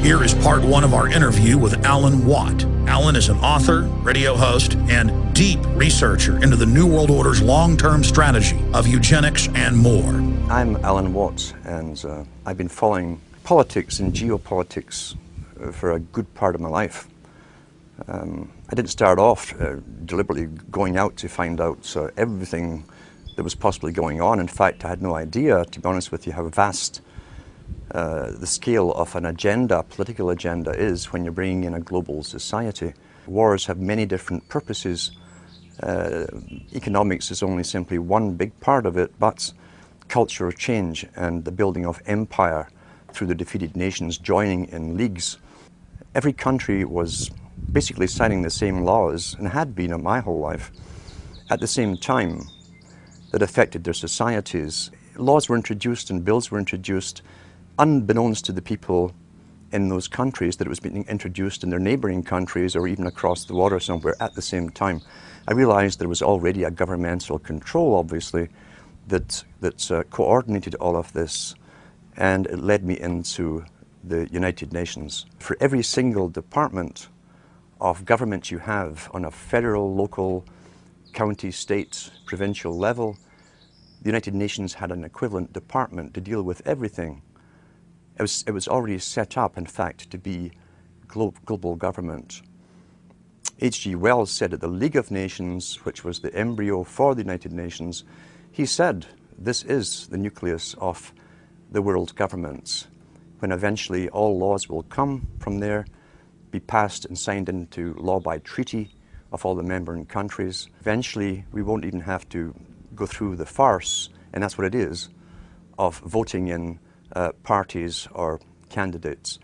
Here is part one of our interview with Alan Watt. Alan is an author, radio host, and deep researcher into the New World Order's long-term strategy of eugenics and more. I'm Alan Watt, and I've been following politics and geopolitics for a good part of my life. I didn't start off deliberately going out to find out everything that was possibly going on. In fact, I had no idea, to be honest with you, how vast the scale of an agenda, a political agenda, is when you're bringing in a global society. Wars have many different purposes. Economics is only simply one big part of it, but cultural change and the building of empire through the defeated nations joining in leagues. Every country was basically citing the same laws, and had been my whole life, at the same time, that affected their societies. Laws were introduced and bills were introduced unbeknownst to the people in those countries that it was being introduced in their neighboring countries or even across the water somewhere at the same time. I realized there was already a governmental control, obviously, that coordinated all of this, and it led me into the United Nations. For every single department of government you have on a federal, local, county, state, provincial level, the United Nations had an equivalent department to deal with everything. It was already set up, in fact, to be global government. H.G. Wells said at the League of Nations, which was the embryo for the United Nations, he said, this is the nucleus of the world governments, when eventually all laws will come from there, be passed and signed into law by treaty of all the member countries. Eventually, we won't even have to go through the farce, and that's what it is, of voting in parties or candidates,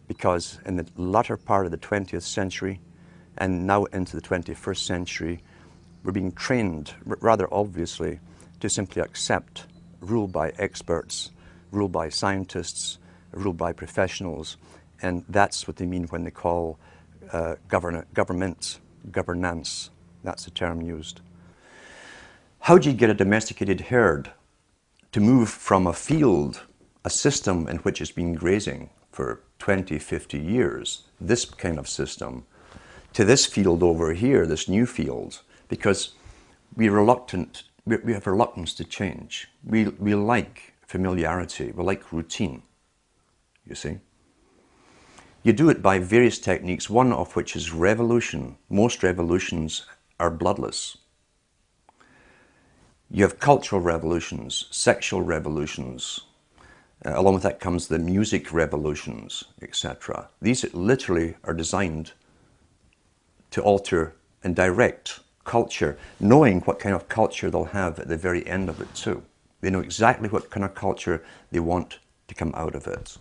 because in the latter part of the 20th century and now into the 21st century, we're being trained, rather obviously, to simply accept rule by experts, rule by scientists, rule by professionals, and that's what they mean when they call governance. That's the term used. How do you get a domesticated herd to move from a field, a system in which it's been grazing for 20, 50 years, this kind of system, to this field over here, this new field? Because we have reluctance to change. We like familiarity, we like routine, you see. You do it by various techniques, one of which is revolution. Most revolutions are bloodless. You have cultural revolutions, sexual revolutions. Along with that comes the music revolutions, etc. These literally are designed to alter and direct culture, knowing what kind of culture they'll have at the very end of it too. They know exactly what kind of culture they want to come out of it.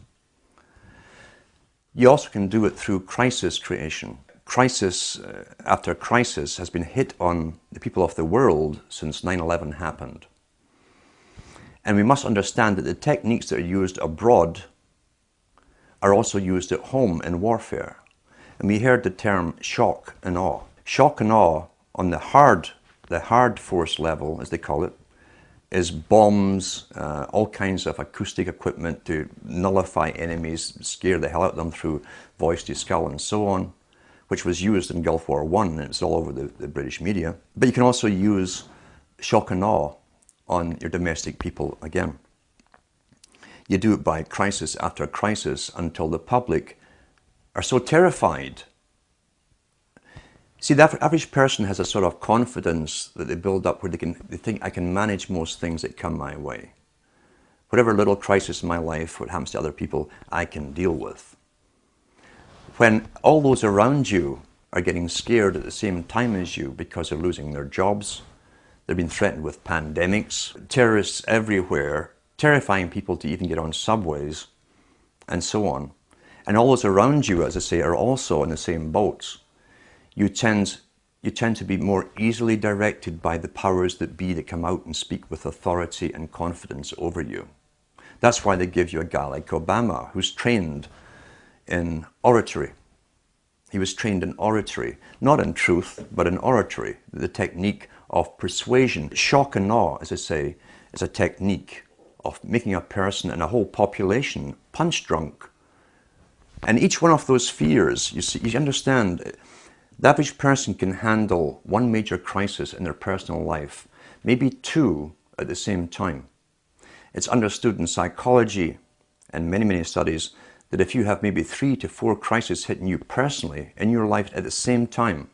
You also can do it through crisis creation. Crisis after crisis has been hit on the people of the world since 9/11 happened. And we must understand that the techniques that are used abroad are also used at home in warfare. And we heard the term shock and awe. Shock and awe on the hard force level, as they call it, is bombs, all kinds of acoustic equipment to nullify enemies, scare the hell out of them through voice to skull and so on, which was used in Gulf War I, and it's all over the British media. But you can also use shock and awe on your domestic people again. You do it by crisis after crisis until the public are so terrified. See, the average person has a sort of confidence that they build up where they think, I can manage most things that come my way. Whatever little crisis in my life, what happens to other people, I can deal with. When all those around you are getting scared at the same time as you because they're losing their jobs, they've been threatened with pandemics, terrorists everywhere, terrifying people to even get on subways, and so on. And all those around you, as I say, are also in the same boats. You tend to be more easily directed by the powers that be that come out and speak with authority and confidence over you. That's why they give you a guy like Obama, who's trained in oratory. He was trained in oratory, not in truth, but in oratory, the technique of persuasion. Shock and awe, as I say, is a technique of making a person and a whole population punch drunk And each one of those fears, you see, you understand, the average person can handle one major crisis in their personal life, maybe two at the same time. It's understood in psychology and many, many studies that if you have maybe 3 to 4 crises hitting you personally in your life at the same time,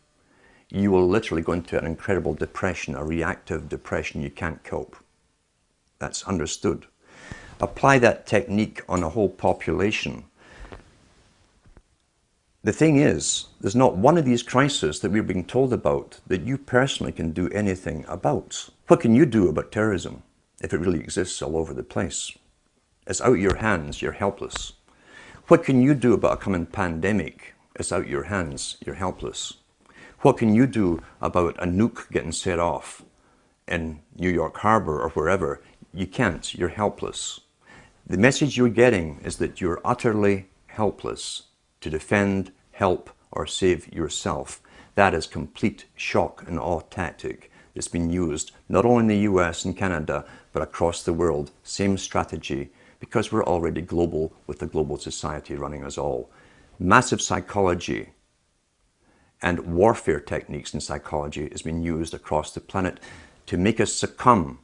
you will literally go into an incredible depression, a reactive depression. You can't cope. That's understood. Apply that technique on a whole population. The thing is, there's not one of these crises that we're being told about that you personally can do anything about. What can you do about terrorism if it really exists all over the place? It's out of your hands, you're helpless. What can you do about a coming pandemic? It's out of your hands, you're helpless. What can you do about a nuke getting set off in New York Harbor or wherever? You can't, you're helpless. The message you're getting is that you're utterly helpless to defend, help, or save yourself. That is complete shock and awe tactic that's been used not only in the US and Canada, but across the world. Same strategy, because we're already global with the global society running us all. Massive psychology and warfare techniques in psychology has been used across the planet to make us succumb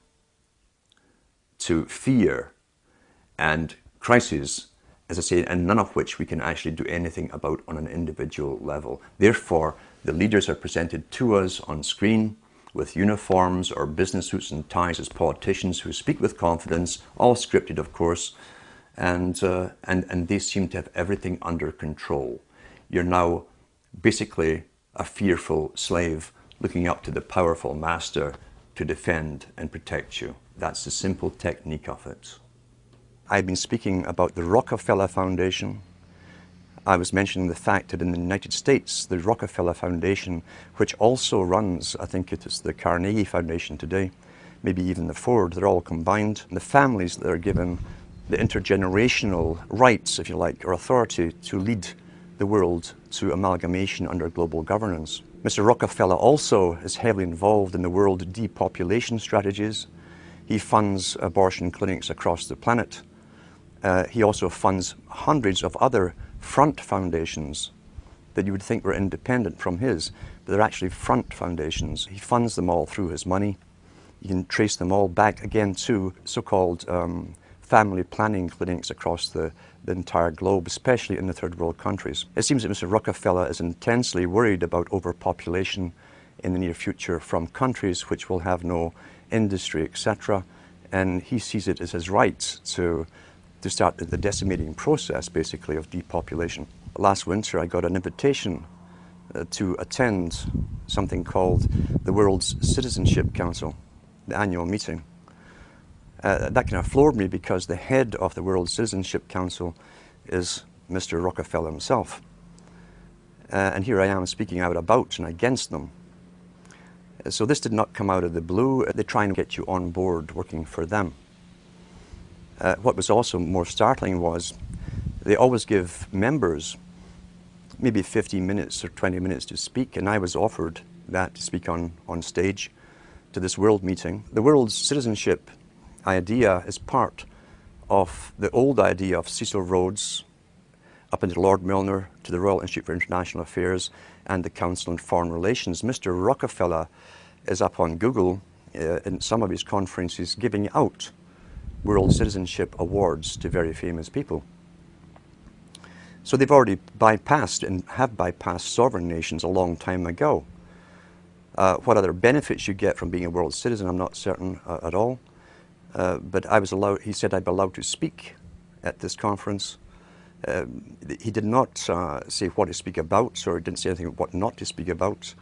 to fear and crises, as I say, and none of which we can actually do anything about on an individual level. Therefore, the leaders are presented to us on screen with uniforms or business suits and ties as politicians who speak with confidence, all scripted, of course, and they seem to have everything under control. You're now basically a fearful slave looking up to the powerful master to defend and protect you. That's the simple technique of it. I've been speaking about the Rockefeller Foundation. I was mentioning the fact that in the United States, the Rockefeller Foundation, which also runs, I think it is the Carnegie Foundation today, maybe even the Ford, they're all combined. The families that are given the intergenerational rights, if you like, or authority to lead the world to amalgamation under global governance. Mr. Rockefeller also is heavily involved in the world depopulation strategies. He funds abortion clinics across the planet. He also funds hundreds of other front foundations that you would think were independent from his, but they're actually front foundations. He funds them all through his money. You can trace them all back again to so-called family planning clinics across the entire globe, especially in the third world countries. It seems that Mr. Rockefeller is intensely worried about overpopulation in the near future from countries which will have no industry, etc. And he sees it as his right to start the decimating process, basically, of depopulation. Last winter, I got an invitation to attend something called the World's Citizenship Council, the annual meeting. That kind of floored me because the head of the World Citizenship Council is Mr. Rockefeller himself. And here I am speaking out about and against them. So this did not come out of the blue. They try and get you on board working for them. What was also more startling was they always give members maybe 15 minutes or 20 minutes to speak, and I was offered that to speak on stage to this world meeting. The world's citizenship idea is part of the old idea of Cecil Rhodes up into Lord Milner to the Royal Institute for International Affairs and the Council on Foreign Relations. Mr. Rockefeller is up on Google in some of his conferences giving out World Citizenship Awards to very famous people. So they've already bypassed and have bypassed sovereign nations a long time ago. What other benefits you get from being a world citizen, I'm not certain at all. But I was allowed, he said I'd be allowed to speak at this conference. He did not say what to speak about, or didn't say anything about what not to speak about.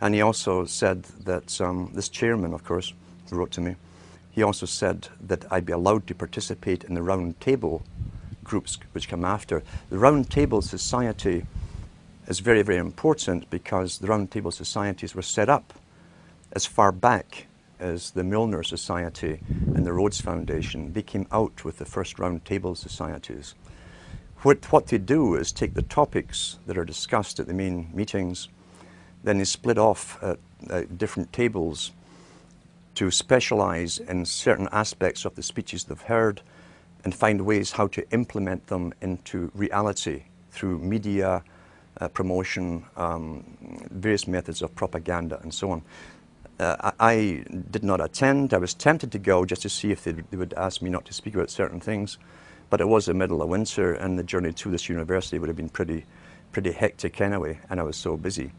And he also said that, this chairman, of course, who wrote to me, he also said that I'd be allowed to participate in the round table groups which come after. The round table society is very, very important because the round table societies were set up as far back as the Milner Society and the Rhodes Foundation. They came out with the first round table societies. What they do is take the topics that are discussed at the main meetings, then they split off different tables to specialize in certain aspects of the speeches they've heard and find ways how to implement them into reality through media, promotion, various methods of propaganda and so on. I did not attend. I was tempted to go just to see if they would ask me not to speak about certain things, but it was the middle of winter and the journey to this university would have been pretty hectic anyway, and I was so busy.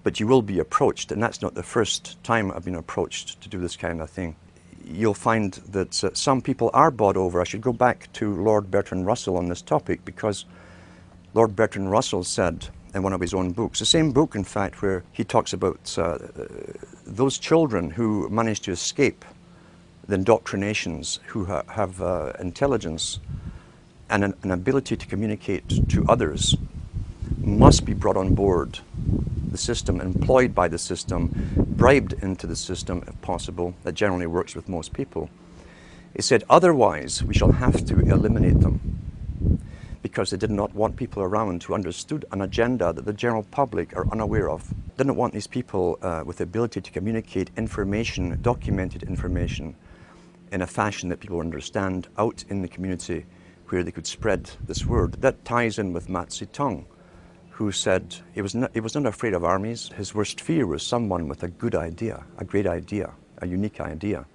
But you will be approached, and that's not the first time I've been approached to do this kind of thing. You'll find that some people are bought over. I should go back to Lord Bertrand Russell on this topic, because Lord Bertrand Russell said in one of his own books, the same book in fact, where he talks about those children who manage to escape the indoctrinations, who have intelligence and an ability to communicate to others, must be brought on board the system, employed by the system, bribed into the system if possible. That generally works with most people. He said, otherwise we shall have to eliminate them, because they did not want people around who understood an agenda that the general public are unaware of. Didn't want these people with the ability to communicate information, documented information, in a fashion that people understand out in the community where they could spread this word. That ties in with Mao Zedong, who said he was not afraid of armies. His worst fear was someone with a good idea, a great idea, a unique idea,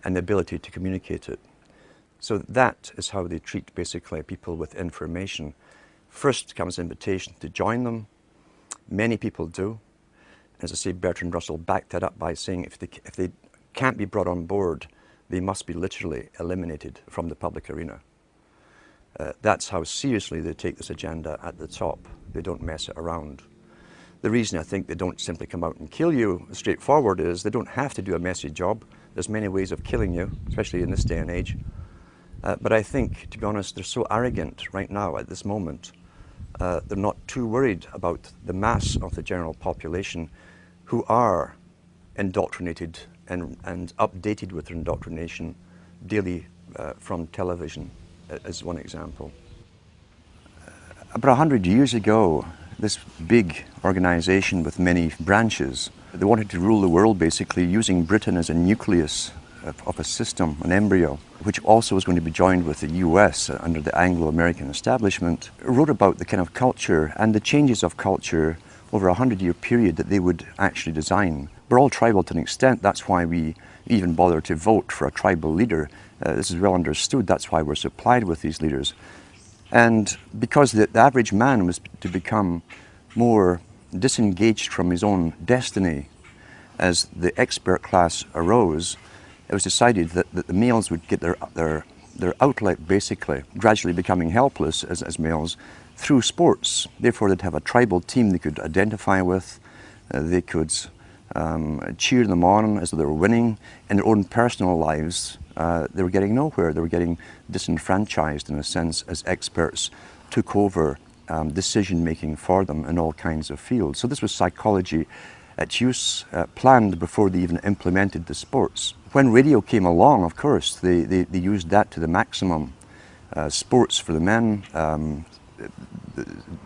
and the ability to communicate it. So that is how they treat basically people with information. First comes invitation to join them. Many people do. As I say, Bertrand Russell backed that up by saying if they can't be brought on board, they must be literally eliminated from the public arena. That's how seriously they take this agenda at the top. They don't mess it around. The reason I think they don't simply come out and kill you straightforward is they don't have to do a messy job. There's many ways of killing you, especially in this day and age. But I think, to be honest, they're so arrogant right now at this moment. They're not too worried about the mass of the general population who are indoctrinated and updated with their indoctrination daily from television, as one example. About 100 years ago, this big organization with many branches, they wanted to rule the world basically using Britain as a nucleus of a system, an embryo, which also was going to be joined with the US under the Anglo-American establishment, wrote about the kind of culture and the changes of culture over a 100-year period that they would actually design. We're all tribal to an extent. That's why we even bother to vote for a tribal leader. This is well understood. That's why we're supplied with these leaders. And because the average man was to become more disengaged from his own destiny as the expert class arose, it was decided that the males would get their outlet basically, gradually becoming helpless as males, through sports. Therefore they'd have a tribal team they could identify with, they could cheer them on as though they were winning. In their own personal lives, they were getting nowhere. They were getting disenfranchised in a sense as experts took over decision-making for them in all kinds of fields. So this was psychology at use, planned before they even implemented the sports. When radio came along, of course, they used that to the maximum. Sports for the men,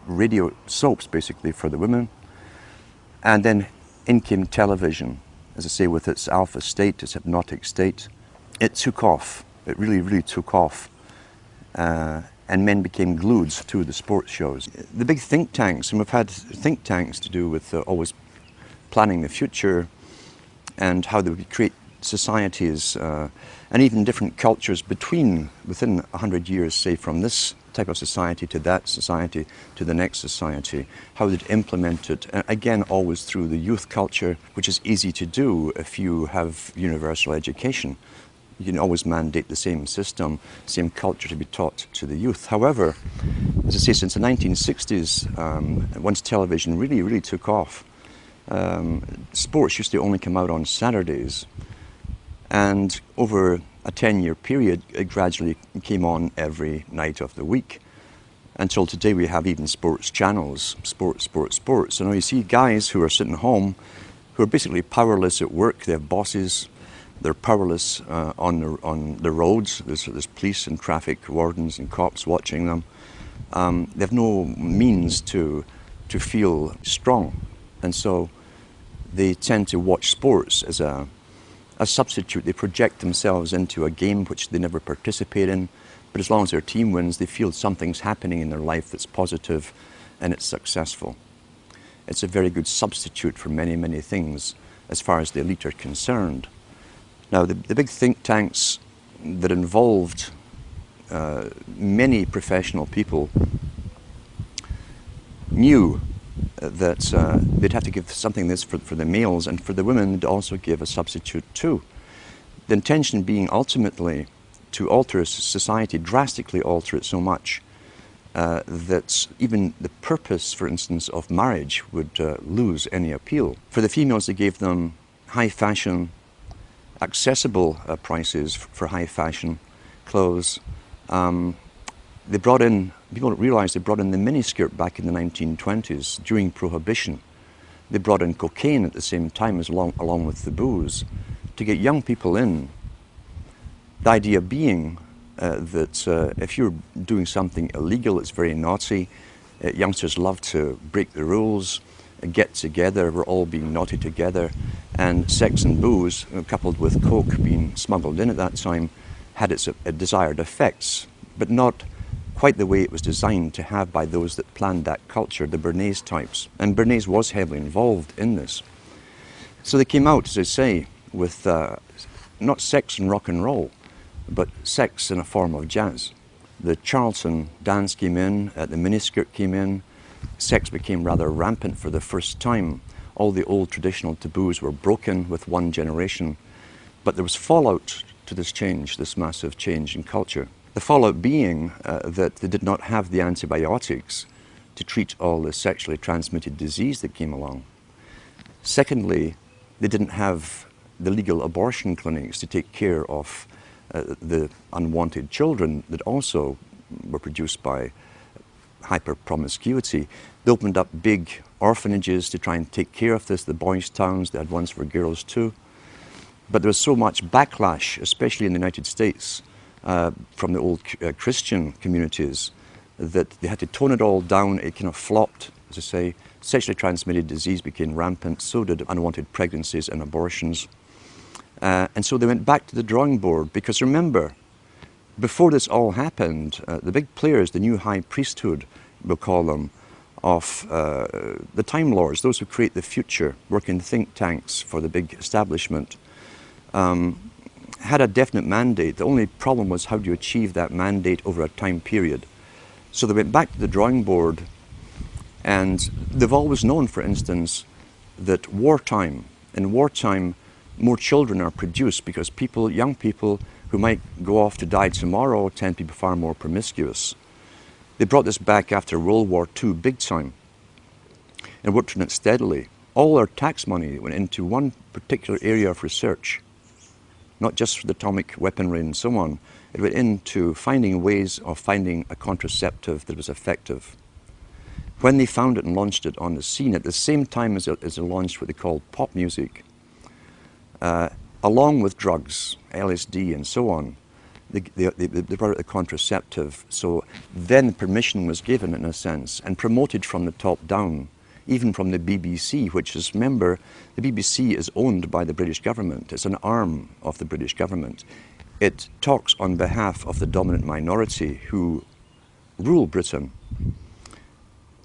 radio soaps basically for the women, and then in came television, as I say, with its alpha state, its hypnotic state. It took off. It really took off. And men became glued to the sports shows. The big think tanks, and we've had think tanks to do with always planning the future and how they would create societies and even different cultures within 100 years, say from this type of society to that society to the next society, how they'd implement it, again always through the youth culture, which is easy to do if you have universal education. You can always mandate the same system, same culture to be taught to the youth. However, as I say, since the 1960s, once television really took off, sports used to only come out on Saturdays, and over a 10-year period, it gradually came on every night of the week. Until today, we have even sports channels, sports. So now you see guys who are sitting home, who are basically powerless at work. They have bosses. They're powerless on the roads. There's police and traffic wardens and cops watching them. They have no means to feel strong, and so they tend to watch sports as a substitute. They project themselves into a game which they never participate in. But as long as their team wins, they feel something's happening in their life that's positive and it's successful. It's a very good substitute for many, many things as far as the elite are concerned. Now, the big think tanks that involved many professional people knew that they'd have to give something this for the males, and for the women they'd also give a substitute too. The intention being ultimately to alter society, drastically alter it so much that even the purpose, for instance, of marriage would lose any appeal. For the females, they gave them high fashion, accessible prices for high fashion clothes. They brought in, people don't realize, they brought in the miniskirt back in the 1920s during Prohibition. They brought in cocaine at the same time as along with the booze to get young people in. The idea being that if you're doing something illegal, it's very naughty. Youngsters love to break the rules, get together, we're all being naughty together. And sex and booze, coupled with coke being smuggled in at that time, had its desired effects, but not quite the way it was designed to have by those that planned that culture, the Bernays types. And Bernays was heavily involved in this. So they came out, as I say, with not sex and rock and roll, but sex in a form of jazz. The Charlton dance came in, the miniskirt came in, sex became rather rampant for the first time. All the old traditional taboos were broken with one generation, but there was fallout to this change, this massive change in culture. The fallout being that they did not have the antibiotics to treat all the sexually transmitted disease that came along. Secondly, they didn't have the legal abortion clinics to take care of the unwanted children that also were produced by hyper-promiscuity. They opened up big orphanages to try and take care of this, the boys' towns. They had ones for girls too. But there was so much backlash, especially in the United States, from the old Christian communities, that they had to tone it all down. It kind of flopped, as I say. Sexually transmitted disease became rampant, so did unwanted pregnancies and abortions. And so they went back to the drawing board, because remember, before this all happened, the big players, the new high priesthood, we'll call them, of the Time Lords, those who create the future, work in think tanks for the big establishment, had a definite mandate. The only problem was how do you achieve that mandate over a time period. So they went back to the drawing board, and they've always known, for instance, that in wartime, more children are produced because young people who might go off to die tomorrow tend to be far more promiscuous. They brought this back after World War II big time and worked on it steadily. All their tax money went into one particular area of research, not just for the atomic weaponry and so on. It went into finding ways of finding a contraceptive that was effective. When they found it and launched it on the scene, at the same time as they launched what they called pop music, along with drugs, LSD and so on, they brought out the contraceptive. So then permission was given, in a sense, and promoted from the top down, even from the BBC, which is, remember, the BBC is owned by the British government. It's an arm of the British government. It talks on behalf of the dominant minority who rule Britain.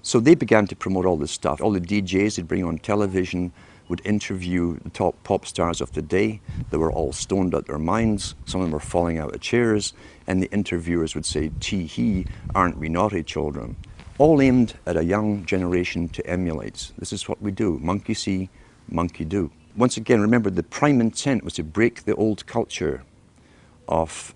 So they began to promote all this stuff. All the DJs they'd bring on television would interview the top pop stars of the day. They were all stoned out their minds. Some of them were falling out of chairs. And the interviewers would say, "Tee-hee, aren't we naughty children?" All aimed at a young generation to emulate. This is what we do. Monkey see, monkey do. Once again, remember, the prime intent was to break the old culture of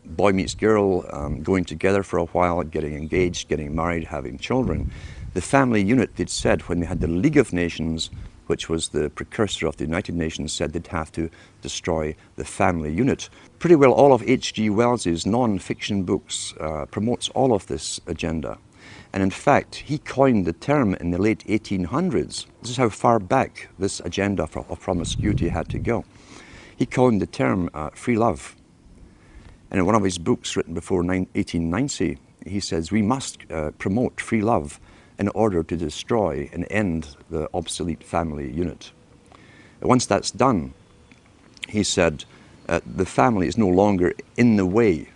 boy meets girl, going together for a while, getting engaged, getting married, having children. The family unit, they'd said, when they had the League of Nations, which was the precursor of the United Nations, said they'd have to destroy the family unit. Pretty well all of H.G. Wells's non-fiction books promotes all of this agenda. And in fact, he coined the term in the late 1800s. This is how far back this agenda of promiscuity had to go. He coined the term free love. And in one of his books written before 1890, he says, we must promote free love in order to destroy and end the obsolete family unit. Once that's done, he said, the family is no longer in the way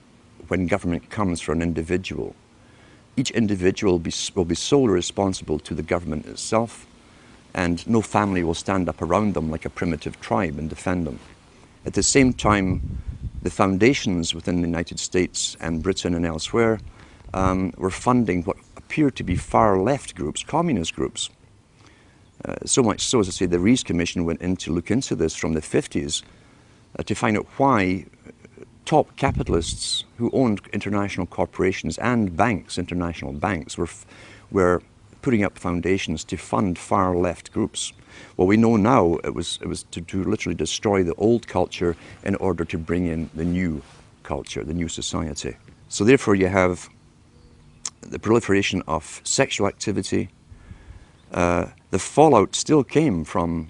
when government comes for an individual. Each individual will be solely responsible to the government itself, and no family will stand up around them like a primitive tribe and defend them. At the same time, the foundations within the United States and Britain and elsewhere were funding what appeared to be far left groups, communist groups. So much so, as I say, the Rees Commission went in to look into this from the 50s to find out why top capitalists who owned international corporations and banks, international banks, were putting up foundations to fund far left groups. Well, we know now it was to literally destroy the old culture in order to bring in the new culture, the new society. So therefore you have the proliferation of sexual activity. The fallout still came from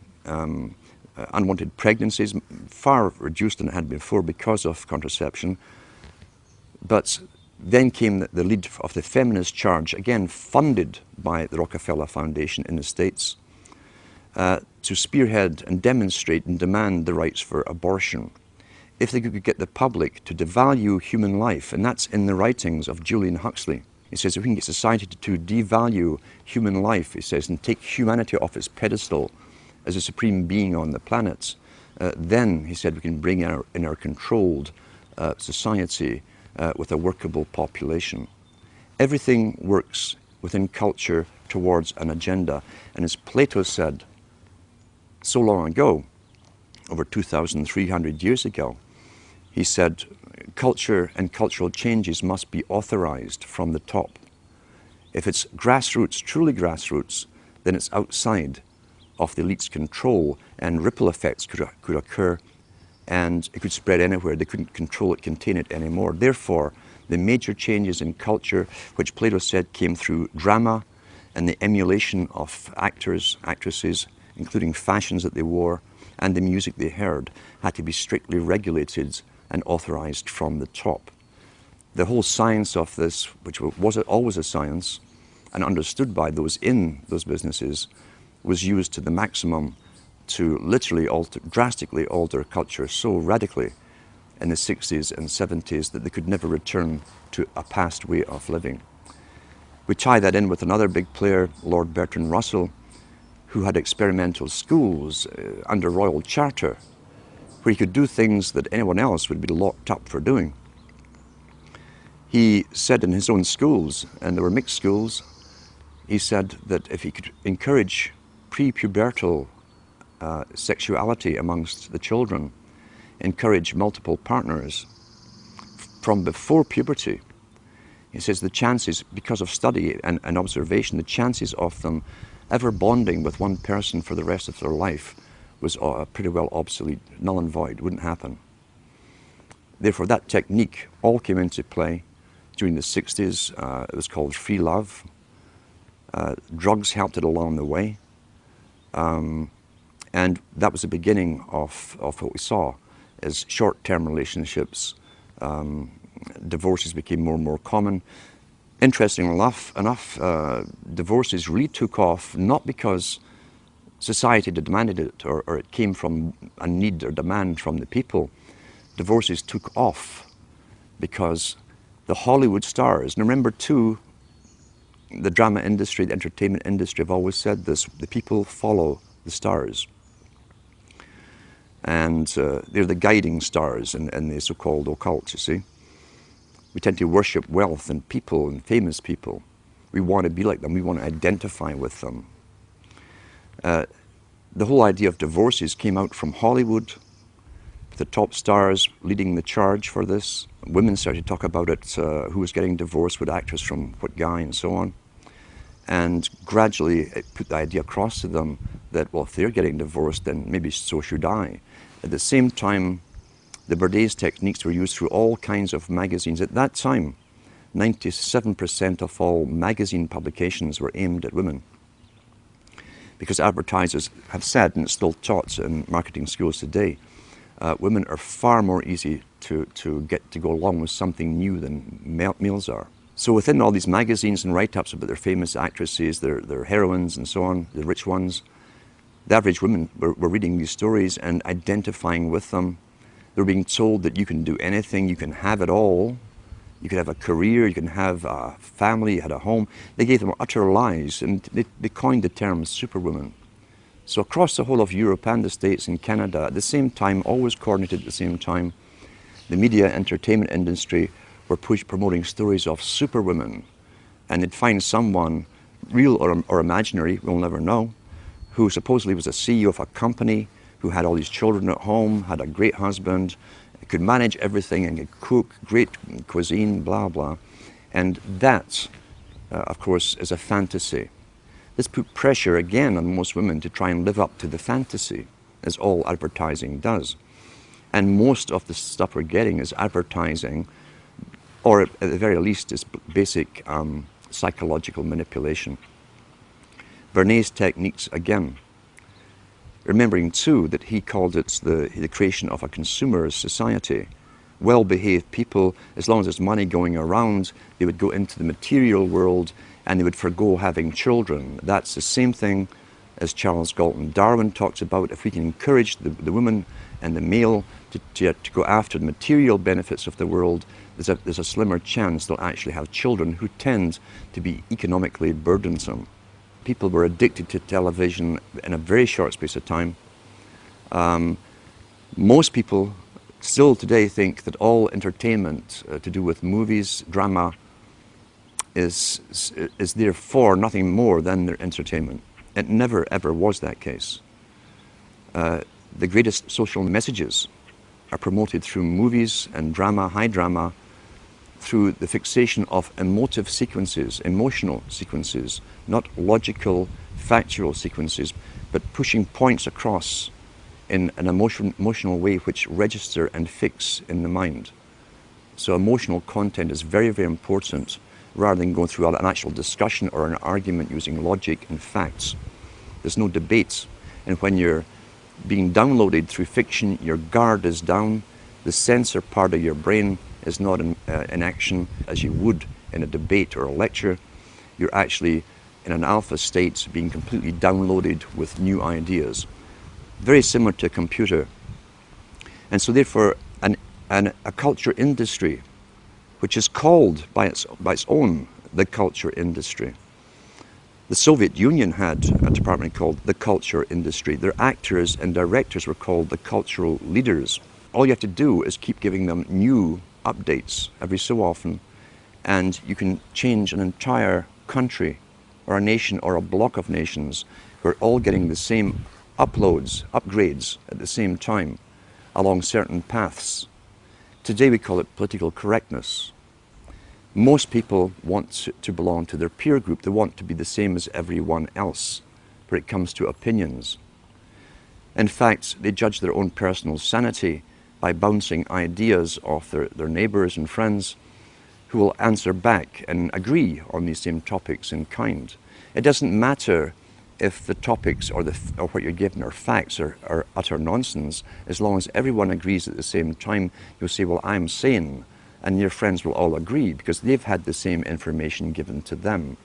unwanted pregnancies, far reduced than it had before because of contraception. But then came the lead of the feminist charge, again funded by the Rockefeller Foundation in the States, to spearhead and demonstrate and demand the rights for abortion. If they could get the public to devalue human life, and that's in the writings of Julian Huxley. He says if we can get society to devalue human life, he says, and take humanity off its pedestal as a supreme being on the planet, then, he said, we can bring in our controlled society with a workable population. Everything works within culture towards an agenda. And as Plato said so long ago, over 2,300 years ago, he said, culture and cultural changes must be authorized from the top. If it's grassroots, truly grassroots, then it's outside of the elite's control, and ripple effects could occur, and it could spread anywhere. They couldn't control it, contain it anymore. Therefore, the major changes in culture, which Plato said came through drama and the emulation of actors, actresses, including fashions that they wore, and the music they heard, had to be strictly regulated and authorized from the top. The whole science of this, which was always a science, and understood by those in those businesses, was used to the maximum to literally drastically alter culture so radically in the 60s and 70s that they could never return to a past way of living. We tie that in with another big player, Lord Bertrand Russell, who had experimental schools under royal charter, where he could do things that anyone else would be locked up for doing. He said in his own schools, and there were mixed schools, he said that if he could encourage pre-pubertal sexuality amongst the children, encourage multiple partners from before puberty, he says the chances, because of study and observation, the chances of them ever bonding with one person for the rest of their life was pretty well obsolete, null and void, wouldn't happen. Therefore, that technique all came into play during the 60s. It was called free love. Drugs helped it along the way. And that was the beginning of what we saw as short-term relationships. Divorces became more and more common. Interestingly enough, divorces really took off not because society demanded it or it came from a need or demand from the people. Divorces took off because the Hollywood stars, and remember too, the drama industry, the entertainment industry have always said this, the people follow the stars. And they're the guiding stars in the so-called occult, you see. We tend to worship wealth and people and famous people. We want to be like them. We want to identify with them. The whole idea of divorces came out from Hollywood, the top stars leading the charge for this. Women started to talk about it, who was getting divorced, what actress from what guy, and so on. And gradually it put the idea across to them that, well, if they're getting divorced, then maybe so should I. At the same time, the Bourdaise techniques were used through all kinds of magazines. At that time, 97% of all magazine publications were aimed at women. Because advertisers have said, and it's still taught in marketing schools today, women are far more easy to get to go along with something new than males are. So within all these magazines and write-ups about their famous actresses, their heroines and so on, the rich ones, the average women were reading these stories and identifying with them. They were being told that you can do anything, you can have it all, You could have a career, you can have a family, you had a home. They gave them utter lies, and they coined the term superwoman. So across the whole of Europe and the States and Canada, at the same time, always coordinated at the same time, the media entertainment industry were promoting stories of superwomen. And they'd find someone, real or imaginary, we'll never know, who supposedly was a CEO of a company, who had all these children at home, had a great husband, could manage everything and could cook great cuisine, blah, blah. And that, of course, is a fantasy. This put pressure again on most women to try and live up to the fantasy, as all advertising does. And most of the stuff we're getting is advertising, or at the very least is basic psychological manipulation. Vernet's techniques again. Remembering too that he called it the creation of a consumerist society. Well-behaved people, as long as there's money going around, they would go into the material world and they would forgo having children. That's the same thing as Charles Galton Darwin talks about. If we can encourage the woman and the male to go after the material benefits of the world, there's a slimmer chance they'll actually have children who tend to be economically burdensome. People were addicted to television in a very short space of time. Most people still today think that all entertainment to do with movies, drama, is therefore nothing more than their entertainment. It never ever was that case. The greatest social messages are promoted through movies and drama, high drama, through the fixation of emotive sequences, emotional sequences, not logical, factual sequences, but pushing points across in an emotional way which register and fix in the mind. So emotional content is very, very important, rather than going through an actual discussion or an argument using logic and facts. There's no debate. And when you're being downloaded through fiction, your guard is down, the censor part of your brain is not in action as you would in a debate or a lecture. You're actually in an alpha state being completely downloaded with new ideas. Very similar to a computer. And so therefore a culture industry, which is called by its own the culture industry. The Soviet Union had a department called the culture industry. Their actors and directors were called the cultural leaders. All you have to do is keep giving them new updates every so often, and you can change an entire country or a nation or a block of nations who are all getting the same upgrades at the same time along certain paths. Today we call it political correctness. Most people want to belong to their peer group. They want to be the same as everyone else when it comes to opinions. In fact, they judge their own personal sanity by bouncing ideas off their neighbors and friends who will answer back and agree on these same topics in kind. It doesn't matter if the topics or what you're given are facts or utter nonsense, as long as everyone agrees at the same time. You'll say, well, I'm sane, and your friends will all agree because they've had the same information given to them.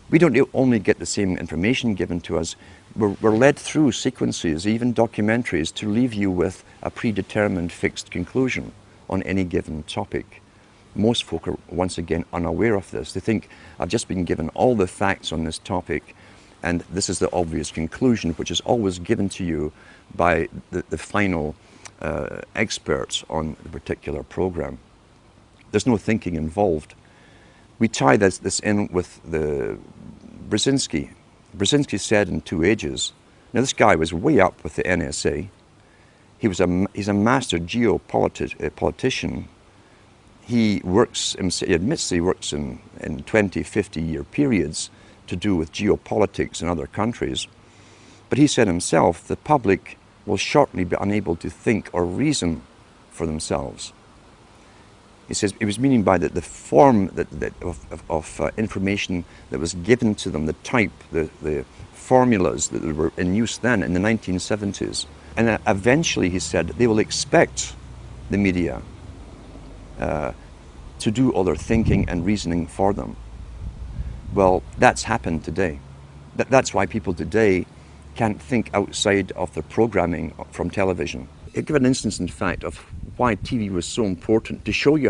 We don't only get the same information given to us, we're led through sequences, even documentaries, to leave you with a predetermined fixed conclusion on any given topic. Most folk are once again unaware of this. They think, I've just been given all the facts on this topic and this is the obvious conclusion, which is always given to you by the final experts on the particular program. There's no thinking involved. We tie this in with the Brzezinski. Brzezinski said in 2 Ages, now this guy was way up with the NSA. He's a master geopolitician. He admits he works in 20, 50-year periods to do with geopolitics in other countries. But he said himself, the public will shortly be unable to think or reason for themselves. He says he was meaning by the form of information that was given to them, the type, the formulas that were in use then in the 1970s. And eventually, he said, they will expect the media to do all their thinking and reasoning for them. Well, that's happened today. That's why people today can't think outside of their programming from television. I'll give an instance, in fact, of why TV was so important to show you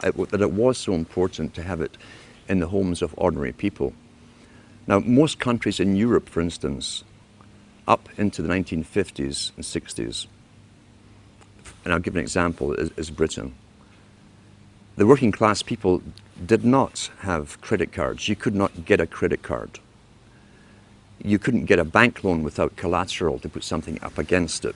that it was so important to have it in the homes of ordinary people. Now, most countries in Europe, for instance, up into the 1950s and 60s, and I'll give an example, is Britain. The working class people did not have credit cards. You could not get a credit card. You couldn't get a bank loan without collateral to put something up against it.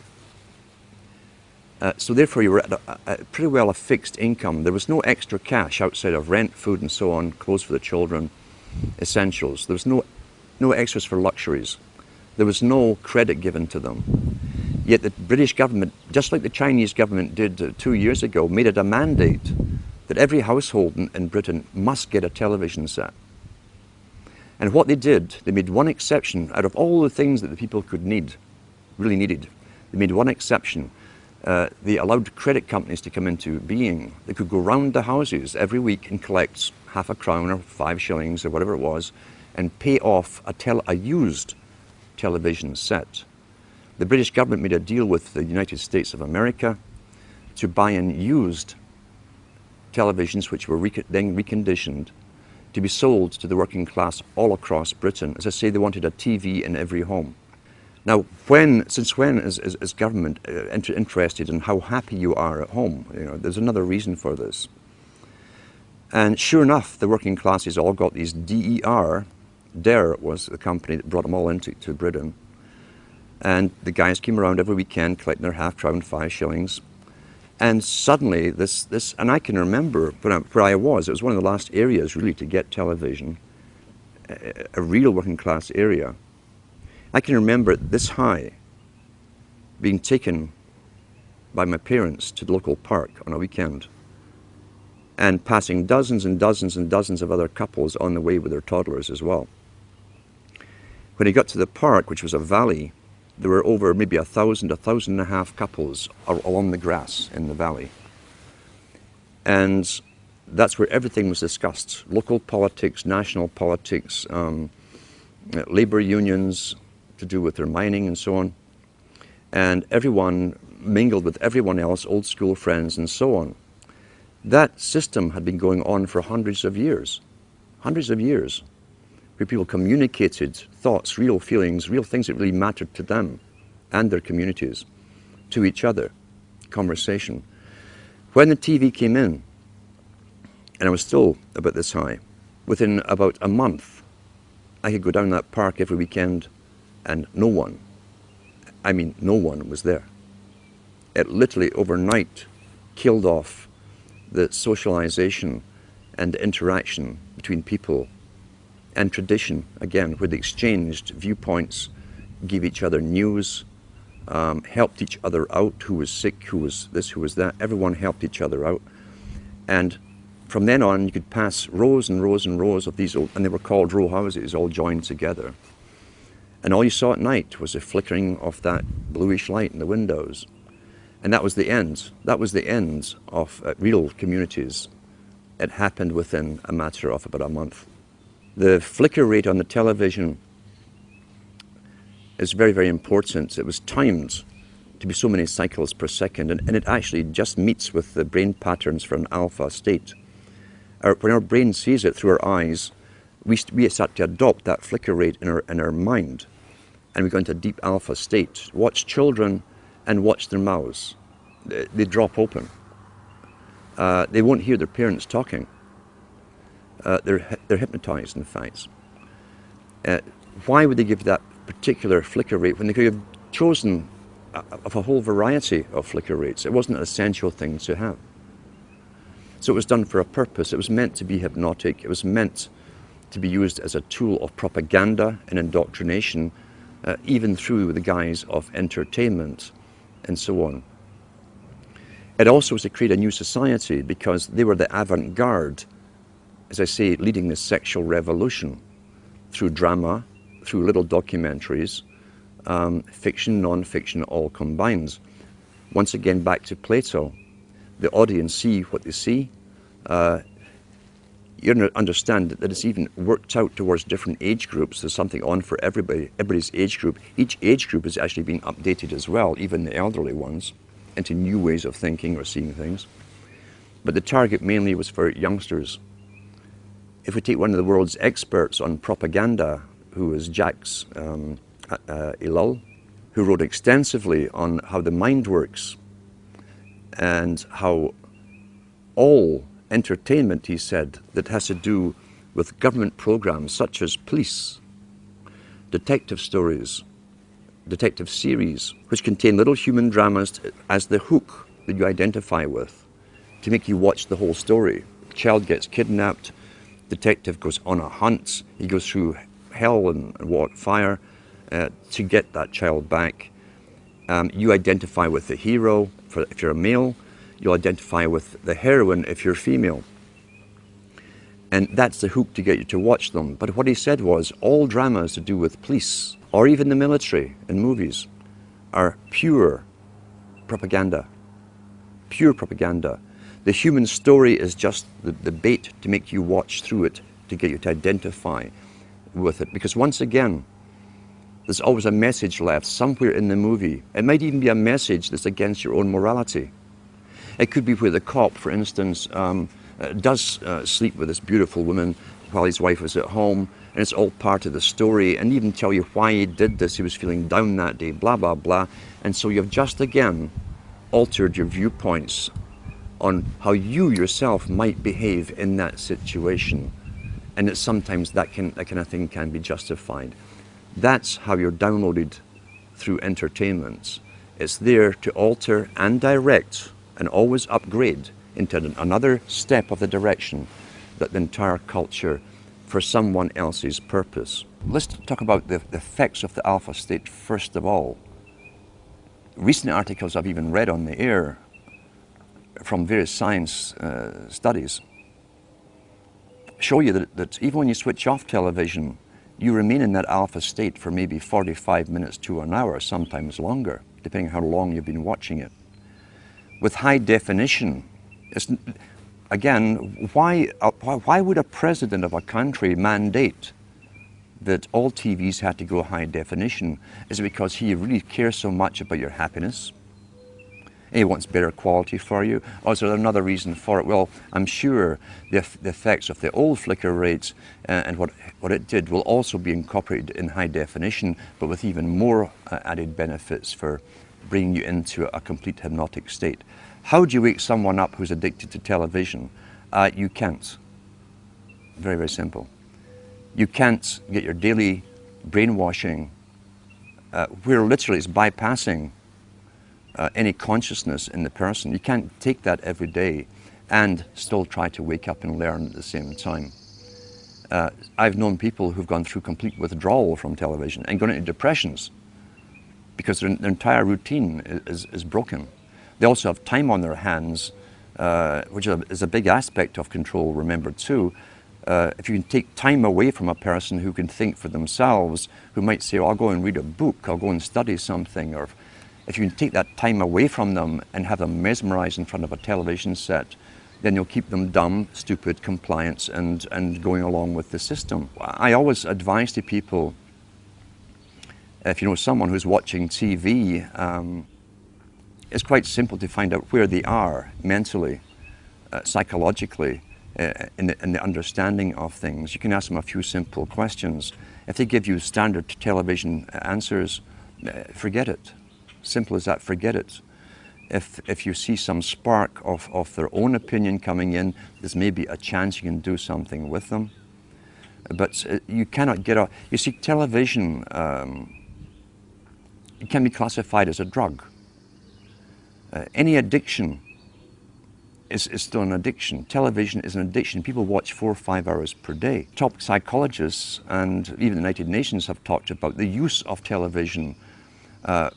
So therefore you were at pretty well a fixed income. There was no extra cash outside of rent, food and so on, clothes for the children, essentials. There was no extras for luxuries. There was no credit given to them. Yet the British government, just like the Chinese government did 2 years ago, made it a mandate that every household in Britain must get a television set. And what they did, they made one exception out of all the things that the people could need, really needed. They made one exception. They allowed credit companies to come into being. They could go round the houses every week and collect half a crown or 5 shillings or whatever it was and pay off a used television set. The British government made a deal with the United States of America to buy in used televisions which were then reconditioned to be sold to the working class all across Britain. As I say, they wanted a TV in every home. Now, since when is government interested in how happy you are at home? You know, there's another reason for this. And sure enough, the working classes all got these DER. DER was the company that brought them all into Britain. And the guys came around every weekend collecting their half crown, 5 shillings. And suddenly and I can remember where I was, it was one of the last areas really to get television, a real working class area. I can remember this high being taken by my parents to the local park on a weekend and passing dozens and dozens and dozens of other couples on the way with their toddlers as well. When he got to the park, which was a valley, there were over maybe 1,000, 1,500 couples along the grass in the valley. And that's where everything was discussed. Local politics, national politics, labor unions to do with their mining and so on. And everyone mingled with everyone else, old school friends and so on. That system had been going on for hundreds of years, where people communicated thoughts, real feelings, real things that really mattered to them and their communities, to each other, conversation. When the TV came in, and I was still about this high, within about a month, I could go down that park every weekend and no one was there. It literally overnight killed off the socialization and the interaction between people and tradition, again, where they exchanged viewpoints, gave each other news, helped each other out, who was sick, who was this, who was that. Everyone helped each other out. And from then on, you could pass rows and rows and rows of these, and they were called row houses, all joined together. And all you saw at night was the flickering of that bluish light in the windows. And that was the end. That was the end of real communities. It happened within a matter of about a month. The flicker rate on the television is very, very important. It was timed to be so many cycles per second, and it actually just meets with the brain patterns for an alpha state. When our brain sees it through our eyes, we start to adopt that flicker rate in our mind, and we go into a deep alpha state. Watch children and watch their mouths. They drop open. They won't hear their parents talking. They're hypnotized, in fact. Why would they give that particular flicker rate when they could have chosen of a whole variety of flicker rates? It wasn't an essential thing to have. So it was done for a purpose. It was meant to be hypnotic. It was meant to be used as a tool of propaganda and indoctrination, even through the guise of entertainment and so on. It also was to create a new society because they were the avant-garde, as I say, leading the sexual revolution through drama, through little documentaries, fiction, non-fiction, all combined. Once again, back to Plato. The audience see what they see. You understand that it's even worked out towards different age groups. There's something on for everybody's age group. Each age group is actually being updated as well, even the elderly ones, into new ways of thinking or seeing things. but the target mainly was for youngsters. If we take one of the world's experts on propaganda, who is Jacques Ellul, who wrote extensively on how the mind works and how all entertainment, he said, that has to do with government programs such as police, detective stories, detective series, which contain little human dramas as the hook that you identify with to make you watch the whole story. Child gets kidnapped, detective goes on a hunt, he goes through hell and fire to get that child back. You identify with the hero if you're a male, you'll identify with the heroine if you're female. And that's the hook to get you to watch them. But what he said was all dramas to do with police or even the military in movies are pure propaganda. Pure propaganda. The human story is just the bait to make you watch through it, to get you to identify with it. Because once again, there's always a message left somewhere in the movie. It might even be a message that's against your own morality. It could be where the cop, for instance, does sleep with this beautiful woman while his wife is at home, and it's all part of the story, and even tell you why he did this. He was feeling down that day, blah, blah, blah. And so you've just again altered your viewpoints on how you yourself might behave in that situation. And that sometimes that kind of thing can be justified. That's how you're downloaded through entertainment. It's there to alter and direct and always upgrade into another step of the direction that the entire culture for someone else's purpose. Let's talk about the effects of the alpha state first of all. Recent articles I've even read on the air from various science studies show you that even when you switch off television, you remain in that alpha state for maybe 45 minutes to an hour, sometimes longer, depending on how long you've been watching it. With high definition, again, why would a president of a country mandate that all TVs had to go high definition? Is it because he really cares so much about your happiness? And he wants better quality for you? Or is there another reason for it? Well, I'm sure the effects of the old flicker rates and what it did will also be incorporated in high definition, but with even more added benefits for bringing you into a complete hypnotic state. How do you wake someone up who's addicted to television? You can't. Very, very simple. You can't get your daily brainwashing where literally it's bypassing any consciousness in the person. You can't take that every day and still try to wake up and learn at the same time. I've known people who've gone through complete withdrawal from television and gone into depressions because their entire routine is broken. They also have time on their hands, which is a big aspect of control, remember too. If you can take time away from a person who can think for themselves, who might say, oh, I'll go and read a book, I'll go and study something, or if you can take that time away from them and have them mesmerized in front of a television set, then you'll keep them dumb, stupid, compliant, and going along with the system. I always advise to people, if you know someone who's watching TV, it's quite simple to find out where they are mentally, psychologically, in the understanding of things. You can ask them a few simple questions. If they give you standard television answers, forget it. Simple as that, forget it. If you see some spark of their own opinion coming in, there's maybe a chance you can do something with them. But you cannot get out. You see, television it can be classified as a drug. Any addiction is still an addiction. Television is an addiction. People watch 4 or 5 hours per day. Top psychologists and even the United Nations have talked about the use of television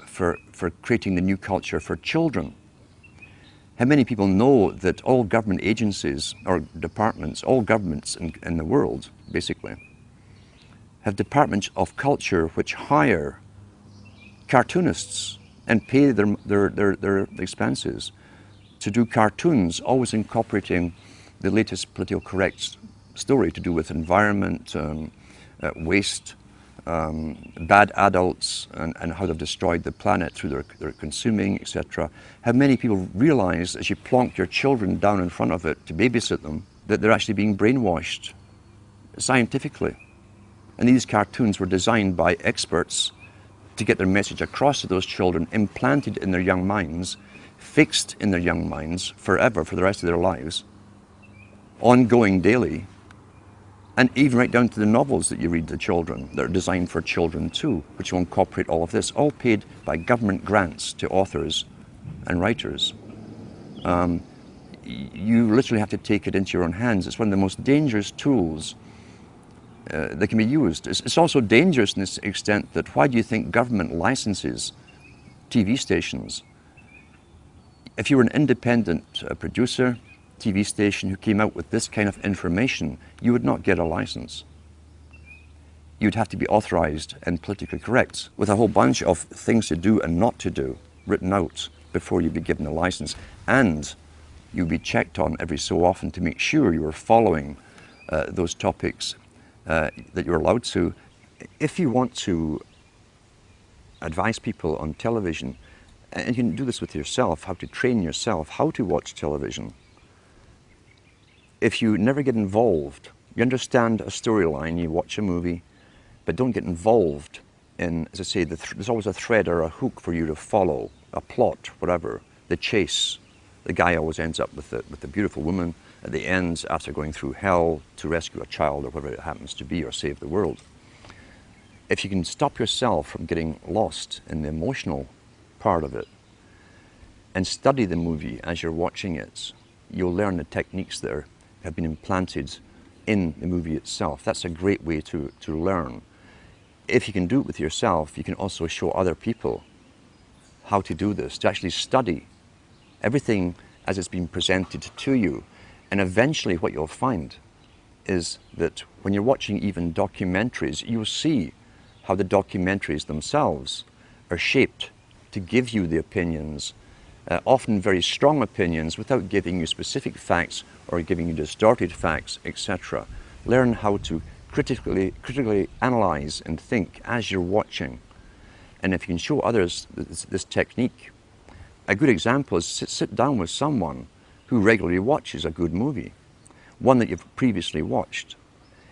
for creating the new culture for children. How many people know that all government agencies or departments, all governments in the world, basically, have departments of culture which hire cartoonists and pay their expenses to do cartoons, always incorporating the latest political correct story to do with environment, waste, bad adults and how they've destroyed the planet through their consuming, etc. How many people realize as you plonk your children down in front of it to babysit them that they're actually being brainwashed scientifically. And these cartoons were designed by experts to get their message across to those children, implanted in their young minds, fixed in their young minds forever for the rest of their lives, ongoing daily, and even right down to the novels that you read to children that are designed for children too, which will incorporate all of this, all paid by government grants to authors and writers. You literally have to take it into your own hands. It's one of the most dangerous tools that can be used. It's also dangerous in this extent that why do you think government licenses TV stations? If you were an independent producer, TV station who came out with this kind of information, you would not get a license. You'd have to be authorized and politically correct with a whole bunch of things to do and not to do written out before you'd be given a license. And you'd be checked on every so often to make sure you were following those topics that you're allowed to. If you want to advise people on television, and you can do this with yourself, how to train yourself, how to watch television. If you never get involved, you understand a storyline, you watch a movie, but don't get involved in, as I say, there's always a thread or a hook for you to follow, a plot, whatever, the chase. The guy always ends up with the beautiful woman at the end after going through hell to rescue a child or whatever it happens to be or save the world. If you can stop yourself from getting lost in the emotional part of it and study the movie as you're watching it, you'll learn the techniques that have been implanted in the movie itself. That's a great way to learn. If you can do it with yourself, you can also show other people how to do this, to actually study everything as it's been presented to you. And eventually what you'll find is that when you're watching even documentaries, you'll see how the documentaries themselves are shaped to give you the opinions, often very strong opinions, without giving you specific facts or giving you distorted facts, etc. Learn how to critically analyze and think as you're watching. And if you can show others this technique, a good example is sit down with someone who regularly watches a good movie, one that you've previously watched,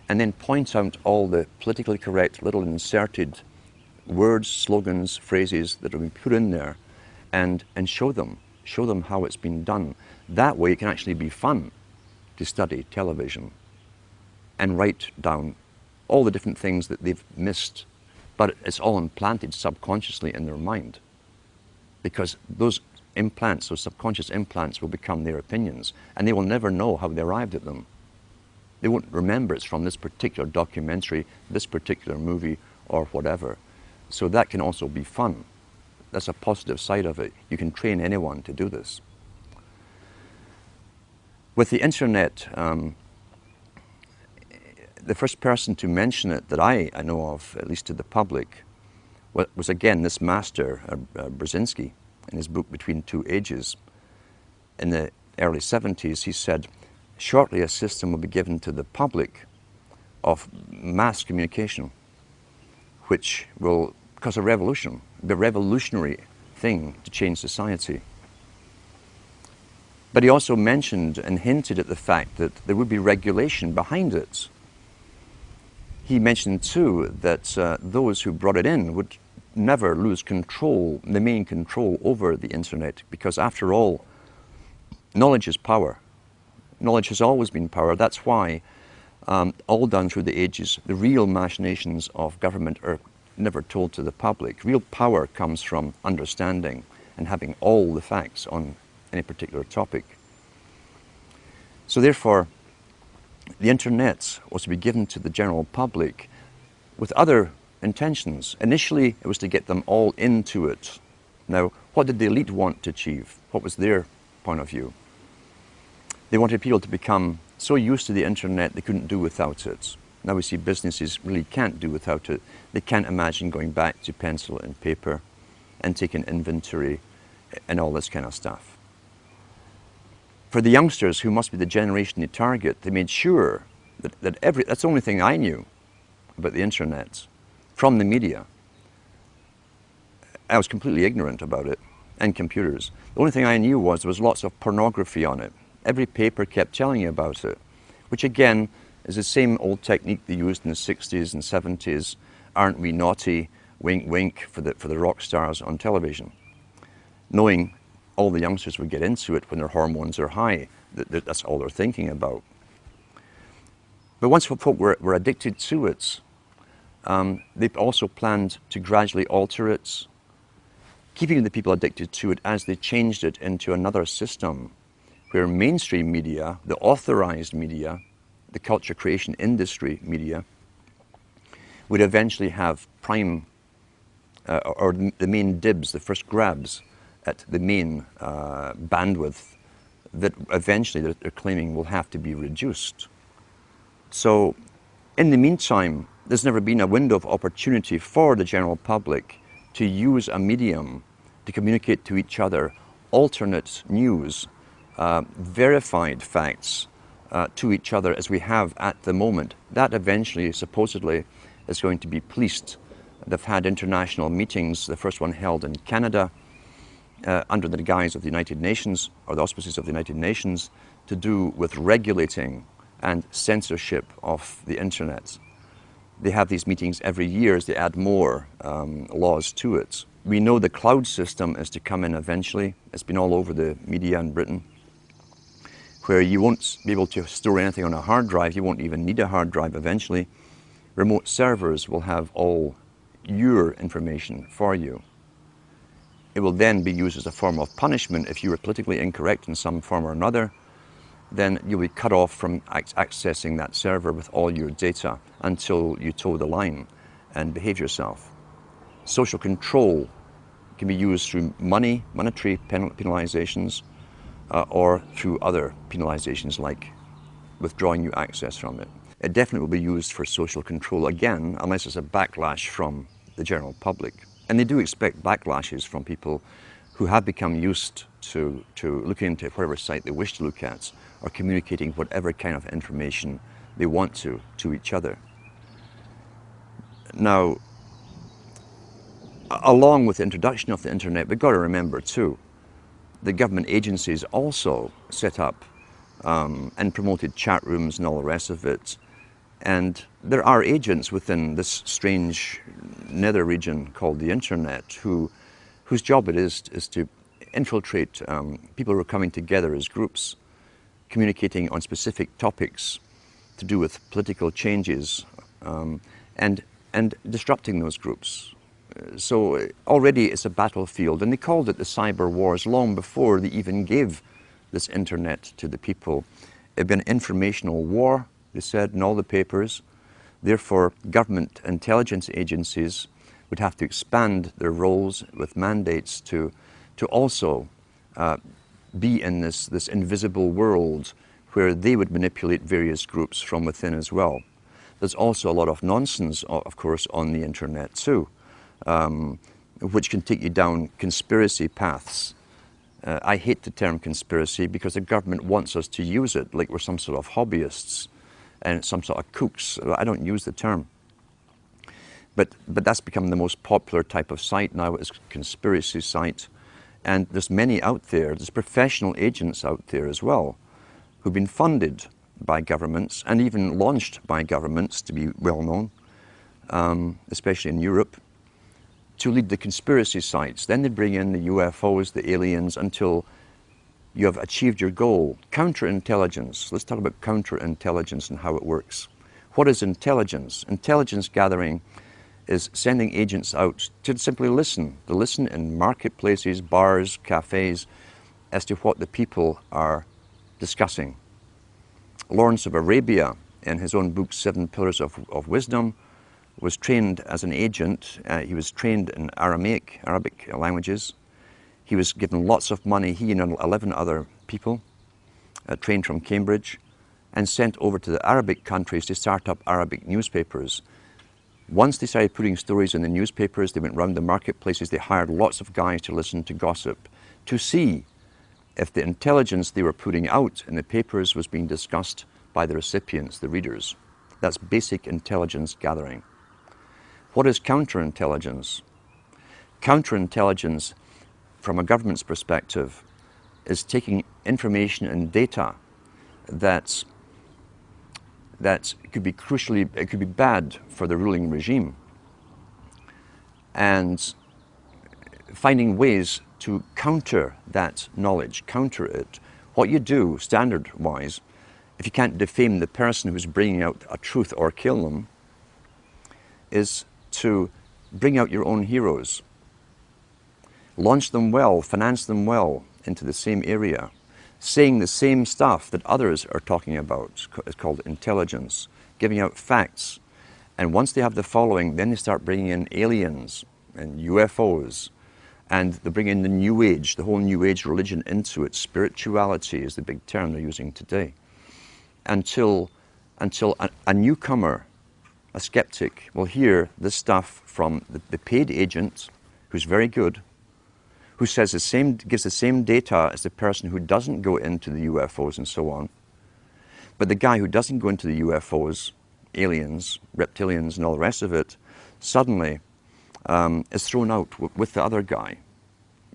and then point out all the politically correct little inserted words, slogans, phrases that have been put in there, and show them how it's been done. That way it can actually be fun to study television and write down all the different things that they've missed, but it's all implanted subconsciously in their mind, because those implants, those subconscious implants, will become their opinions, and they will never know how they arrived at them. They won't remember it's from this particular documentary, this particular movie, or whatever. So that can also be fun. That's a positive side of it. You can train anyone to do this. With the internet, the first person to mention it that I know of, at least to the public, was again this master, Brzezinski, in his book Between Two Ages. In the early 70s, he said, shortly a system will be given to the public of mass communication, which will cause a revolution, the revolutionary thing to change society. But he also mentioned and hinted at the fact that there would be regulation behind it. He mentioned too that those who brought it in would never lose control, the main control over the internet, because after all, knowledge is power. Knowledge has always been power. That's why, all down through the ages, the real machinations of government are never told to the public. Real power comes from understanding and having all the facts on any particular topic. So therefore, the internet was to be given to the general public with other intentions. Initially, it was to get them all into it. Now, what did the elite want to achieve? What was their point of view? They wanted people to become so used to the internet they couldn't do without it. Now we see businesses really can't do without it. They can't imagine going back to pencil and paper and taking inventory and all this kind of stuff. For the youngsters, who must be the generation they target, they made sure that that's the only thing I knew about the internet. from the media. I was completely ignorant about it, and computers. The only thing I knew was there was lots of pornography on it. Every paper kept telling you about it, which again is the same old technique they used in the 60s and 70s. Aren't we naughty? Wink, wink, for the rock stars on television. Knowing all the youngsters would get into it when their hormones are high. That's all they're thinking about. But once folk were addicted to it, they also planned to gradually alter it, keeping the people addicted to it as they changed it into another system where mainstream media, the authorized media, the culture creation industry media, would eventually have prime, or the main dibs, the first grabs at the main bandwidth that eventually they're claiming will have to be reduced. So in the meantime, there's never been a window of opportunity for the general public to use a medium to communicate to each other alternate news, verified facts to each other as we have at the moment. That eventually, supposedly, is going to be policed. They've had international meetings, the first one held in Canada, under the guise of the United Nations, or the auspices of the United Nations, to do with regulating and censorship of the internet. They have these meetings every year as they add more laws to it. We know the cloud system is to come in eventually. It's been all over the media in Britain, where you won't be able to store anything on a hard drive. You won't even need a hard drive eventually. Remote servers will have all your information for you. It will then be used as a form of punishment if you were politically incorrect in some form or another. Then you'll be cut off from accessing that server with all your data until you toe the line and behave yourself. Social control can be used through monetary penalizations, or through other penalizations like withdrawing you access from it. It definitely will be used for social control again, unless it's a backlash from the general public. And they do expect backlashes from people who have become used to looking into whatever site they wish to look at, or communicating whatever kind of information they want to each other. Now, along with the introduction of the internet, we've got to remember too, the government agencies also set up and promoted chat rooms and all the rest of it. And there are agents within this strange nether region called the internet whose job it is to infiltrate people who are coming together as groups, communicating on specific topics to do with political changes, and disrupting those groups. So already it's a battlefield, and they called it the cyber wars long before they even gave this internet to the people. It'd been an informational war, they said in all the papers. Therefore, government intelligence agencies would have to expand their roles with mandates to also be in this invisible world where they would manipulate various groups from within as well. There's also a lot of nonsense, of course, on the internet too, which can take you down conspiracy paths. I hate the term conspiracy because the government wants us to use it like we're some sort of hobbyists and some sort of kooks. I don't use the term. But that's become the most popular type of site now, is conspiracy site. And there's many out there, there's professional agents out there as well, who've been funded by governments and even launched by governments to be well known, especially in Europe, to lead the conspiracy sites. Then they bring in the UFOs, the aliens, until you have achieved your goal. Counterintelligence. Let's talk about counterintelligence and how it works. What is intelligence? Intelligence gathering is sending agents out to simply listen. To listen in marketplaces, bars, cafes, as to what the people are discussing. Lawrence of Arabia, in his own book, 7 Pillars of Wisdom, was trained as an agent. He was trained in Arabic languages. He was given lots of money, he and 11 other people, trained from Cambridge, and sent over to the Arabic countries to start up Arabic newspapers. Once they started putting stories in the newspapers, they went round the marketplaces, they hired lots of guys to listen to gossip, to see if the intelligence they were putting out in the papers was being discussed by the recipients, the readers. That's basic intelligence gathering. What is counterintelligence? Counterintelligence, from a government's perspective, is taking information and data that could be crucially, it could be bad for the ruling regime, and finding ways to counter that knowledge, counter it. What you do, standard-wise, if you can't defame the person who's bringing out a truth or kill them, is to bring out your own heroes. Launch them well, finance them well into the same area, saying the same stuff that others are talking about. It's called intelligence, giving out facts. And once they have the following, then they start bringing in aliens and UFOs, and they bring in the New Age, the whole New Age religion into it. Spirituality is the big term they're using today. Until a newcomer, a skeptic, will hear this stuff from the paid agent, who's very good, who says gives the same data as the person who doesn't go into the UFOs and so on. But the guy who doesn't go into the UFOs, aliens, reptilians, and all the rest of it, suddenly is thrown out with the other guy.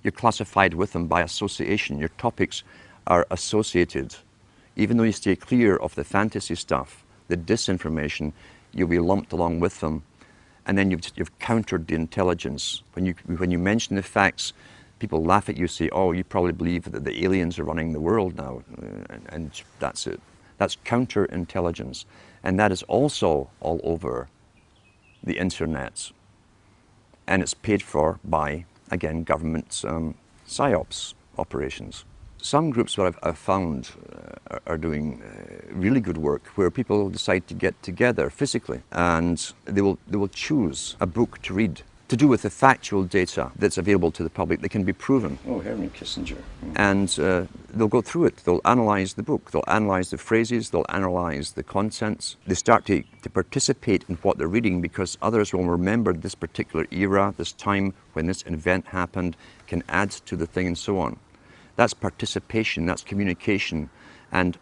You're classified with them by association. Your topics are associated. Even though you stay clear of the fantasy stuff, the disinformation, you'll be lumped along with them. And then you've countered the intelligence. When you mention the facts, people laugh at you, say, oh, you probably believe that the aliens are running the world now. And that's it. That's counterintelligence. And that is also all over the internet. And it's paid for by, again, government psyops operations. Some groups that I've found are doing really good work, where people decide to get together physically, and they will choose a book to read to do with the factual data that's available to the public that can be proven. Oh, Henry Kissinger. And they'll go through it. They'll analyze the book. They'll analyze the phrases. They'll analyze the contents. They start to participate in what they're reading, because others will remember this particular era, this time when this event happened, can add to the thing and so on. That's participation, that's communication, and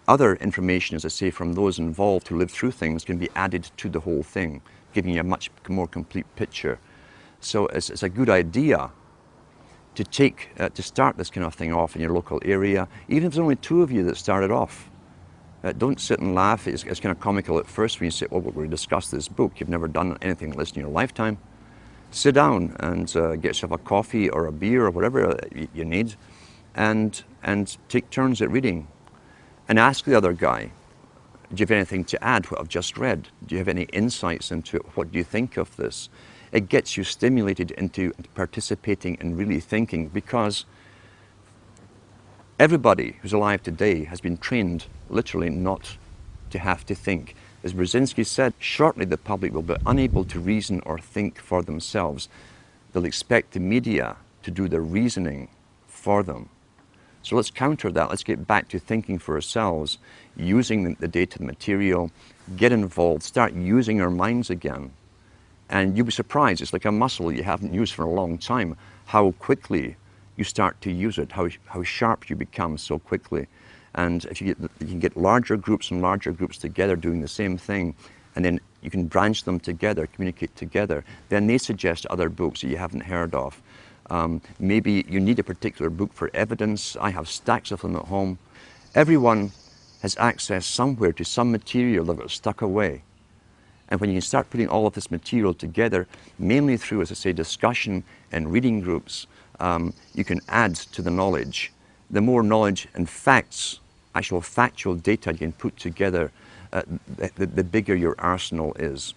other information, as I say, from those involved who live through things can be added to the whole thing, giving you a much more complete picture. So it's a good idea to start this kind of thing off in your local area, even if there's only two of you that started off. Don't sit and laugh. It's kind of comical at first when you say, oh, we're going to discuss this book. You've never done anything like this in your lifetime. Sit down and get yourself a coffee or a beer or whatever you need, and take turns at reading. And ask the other guy, do you have anything to add to what I've just read? Do you have any insights into it? What do you think of this? It gets you stimulated into participating and really thinking, because everybody who's alive today has been trained literally not to have to think. As Brzezinski said, shortly the public will be unable to reason or think for themselves. They'll expect the media to do the reasoning for them. So let's counter that. Let's get back to thinking for ourselves, using the data material, get involved, start using our minds again. And you'll be surprised, it's like a muscle you haven't used for a long time, how quickly you start to use it, how sharp you become so quickly. And if you can get larger groups and larger groups together doing the same thing, and then you can branch them together, communicate together, then they suggest other books that you haven't heard of. Maybe you need a particular book for evidence. I have stacks of them at home. Everyone has access somewhere to some material that was stuck away. And when you can start putting all of this material together, mainly through, as I say, discussion and reading groups, you can add to the knowledge. The more knowledge and facts, actual factual data you can put together, the bigger your arsenal is.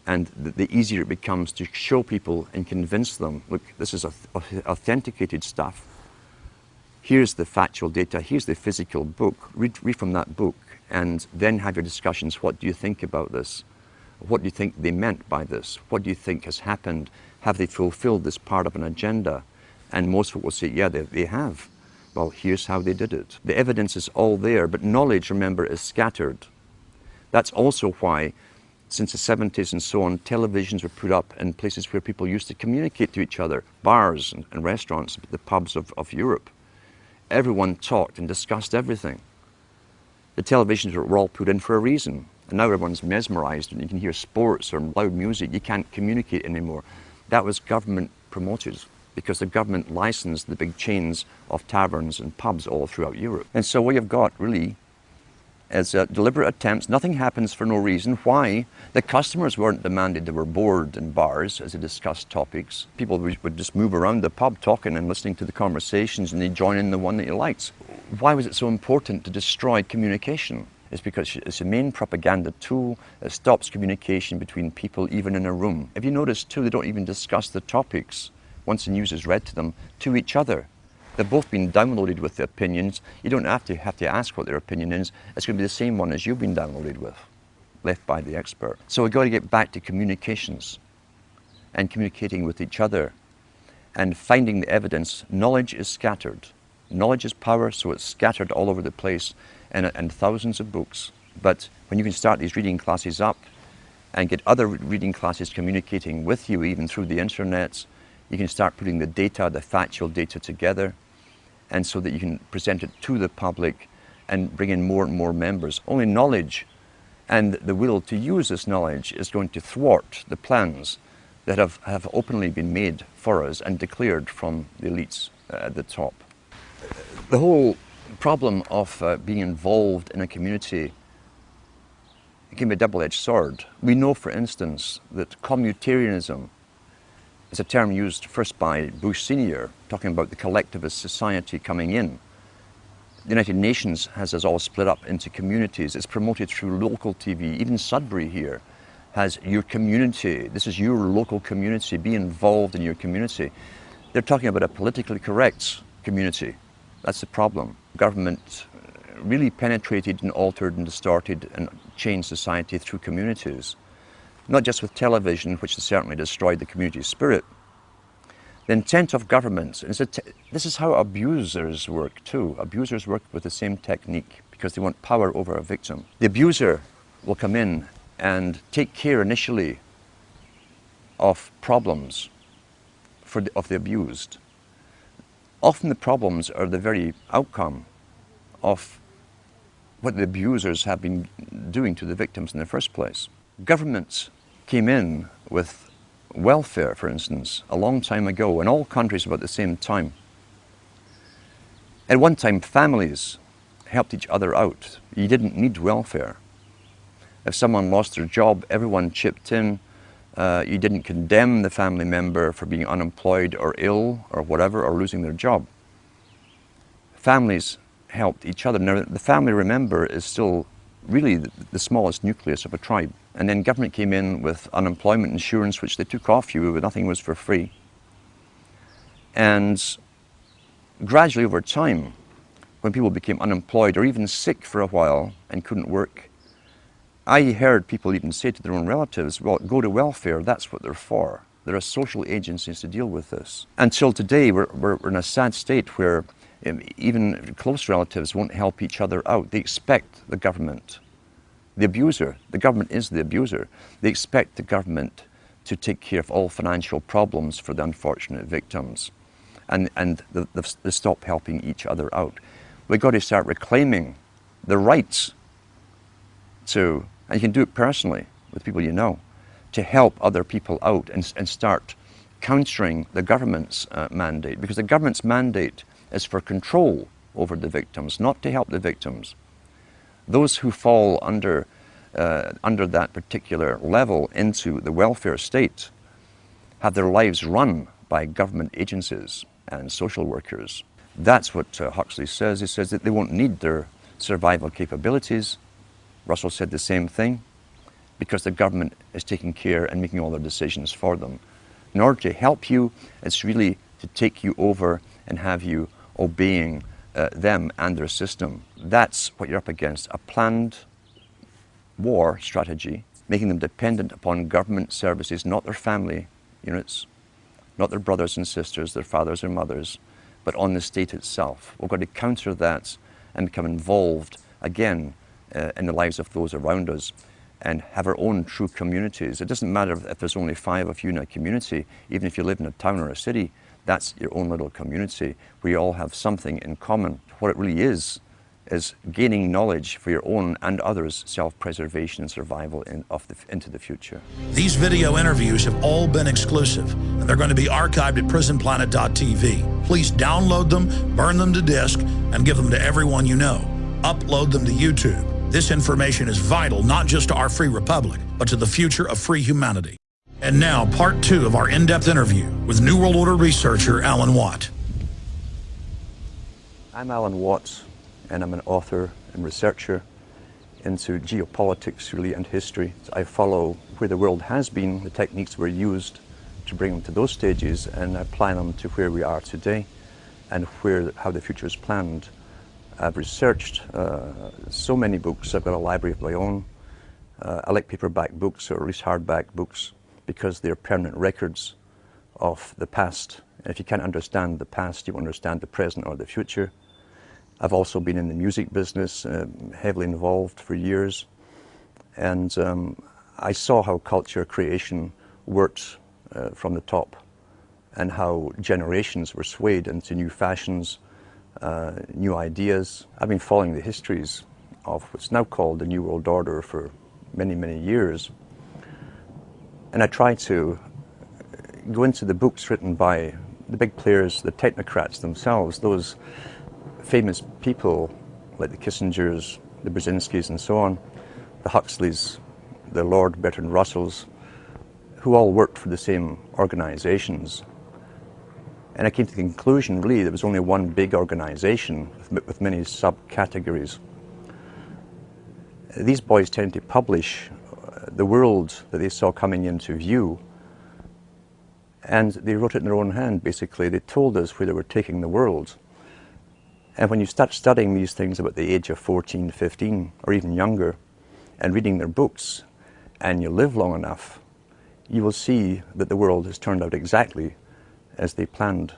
And the easier it becomes to show people and convince them, look, this is authenticated stuff. Here's the factual data, here's the physical book. Read from that book, and then have your discussions. What do you think about this? What do you think they meant by this? What do you think has happened? Have they fulfilled this part of an agenda? And most people will say, yeah, they have. Well, here's how they did it. The evidence is all there, but knowledge, remember, is scattered. That's also why, since the 70s and so on, televisions were put up in places where people used to communicate to each other, bars and restaurants, the pubs of Europe. Everyone talked and discussed everything. The televisions were all put in for a reason. And now everyone's mesmerized and you can hear sports or loud music. You can't communicate anymore. That was government promoted because the government licensed the big chains of taverns and pubs all throughout Europe. And so what you've got really is deliberate attempts. Nothing happens for no reason. Why? The customers weren't demanded. They were bored in bars as they discussed topics. People would just move around the pub talking and listening to the conversations, and they'd join in the one that you liked. Why was it so important to destroy communication? It's because it's a main propaganda tool. It stops communication between people, even in a room. If you notice too, they don't even discuss the topics once the news is read to them, to each other. They've both been downloaded with the opinions. You don't have to ask what their opinion is. It's going to be the same one as you've been downloaded with, left by the expert. So we've got to get back to communications and communicating with each other and finding the evidence. Knowledge is scattered. Knowledge is power, so it's scattered all over the place and thousands of books. But when you can start these reading classes up and get other reading classes communicating with you, even through the internet, you can start putting the data, the factual data together, and so that you can present it to the public and bring in more and more members. Only knowledge and the will to use this knowledge is going to thwart the plans that have openly been made for us and declared from the elites at the top. The whole problem of being involved in a community, it can be a double-edged sword. We know, for instance, that commutarianism is a term used first by Bush Sr., talking about the collectivist society coming in. The United Nations has us all split up into communities. It's promoted through local TV. Even Sudbury here has your community. This is your local community. Be involved in your community. They're talking about a politically correct community. That's the problem. Government really penetrated and altered and distorted and changed society through communities. Not just with television, which has certainly destroyed the community spirit. The intent of governments, this is how abusers work too. Abusers work with the same technique because they want power over a victim. The abuser will come in and take care initially of problems of the abused. Often the problems are the very outcome of what the abusers have been doing to the victims in the first place. Governments came in with welfare, for instance, a long time ago, in all countries about the same time. At one time, families helped each other out. You didn't need welfare. If someone lost their job, everyone chipped in. You didn't condemn the family member for being unemployed or ill or whatever, or losing their job. Families helped each other. Now, the family, remember, is still really the smallest nucleus of a tribe. And then government came in with unemployment insurance, which they took off you, but nothing was for free. And gradually over time, when people became unemployed or even sick for a while and couldn't work, I heard people even say to their own relatives, well, go to welfare, that's what they're for. There are social agencies to deal with this. Until today, we're in a sad state where even close relatives won't help each other out. They expect the government, the abuser, the government is the abuser. They expect the government to take care of all financial problems for the unfortunate victims. And they stop helping each other out. We've got to start reclaiming the rights to, and you can do it personally with people you know, to help other people out and start countering the government's mandate. Because the government's mandate is for control over the victims, not to help the victims. Those who fall under that particular level into the welfare state have their lives run by government agencies and social workers. That's what Huxley says. He says that they won't need their survival capabilities. Russell said the same thing, because the government is taking care and making all their decisions for them. In order to help you, it's really to take you over and have you obeying them and their system. That's what you're up against, a planned war strategy, making them dependent upon government services, not their family units, not their brothers and sisters, their fathers or mothers, but on the state itself. We've got to counter that and become involved again in the lives of those around us and have our own true communities. It doesn't matter if there's only 5 of you in a community, even if you live in a town or a city, that's your own little community where you all have something in common. What it really is is gaining knowledge for your own and others' self-preservation and survival into the future. These video interviews have all been exclusive, and they're going to be archived at PrisonPlanet.tv. Please download them, burn them to disk, and give them to everyone you know. Upload them to YouTube. This information is vital not just to our free republic, but to the future of free humanity. And now, part 2 of our in-depth interview with New World Order researcher Alan Watt. I'm Alan Watt, and I'm an author and researcher into geopolitics, really, and history. I follow where the world has been, the techniques were used to bring them to those stages, and I apply them to where we are today and how the future is planned. I've researched so many books. I've got a library of my own. I like paperback books, or at least hardback books, because they're permanent records of the past. And if you can't understand the past, you won't understand the present or the future. I've also been in the music business, heavily involved for years. And I saw how culture creation worked from the top, and how generations were swayed into new fashions, new ideas. I've been following the histories of what's now called the New World Order for many, many years. And I try to go into the books written by the big players, the technocrats themselves, those famous people like the Kissingers, the Brzezinskis and so on, the Huxleys, the Lord Bertrand Russells, who all worked for the same organizations. And I came to the conclusion, really, there was only one big organization with many subcategories. These boys tended to publish the world that they saw coming into view, and they wrote it in their own hand, basically. They told us where they were taking the world. And when you start studying these things about the age of 14, 15, or even younger, and reading their books, and you live long enough, you will see that the world has turned out exactly as they planned.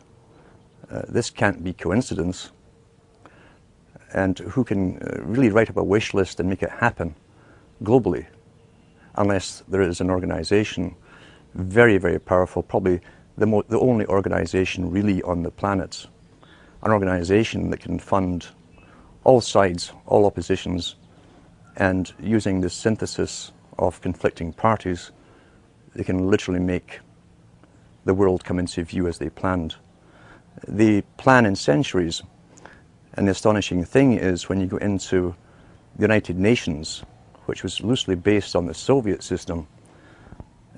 This can't be coincidence. And who can really write up a wish list and make it happen globally, unless there is an organization very, very powerful, probably the only organization really on the planet, an organization that can fund all sides, all oppositions, and using this synthesis of conflicting parties, they can literally make the world come into view as they planned. They plan in centuries, and the astonishing thing is when you go into the United Nations, which was loosely based on the Soviet system,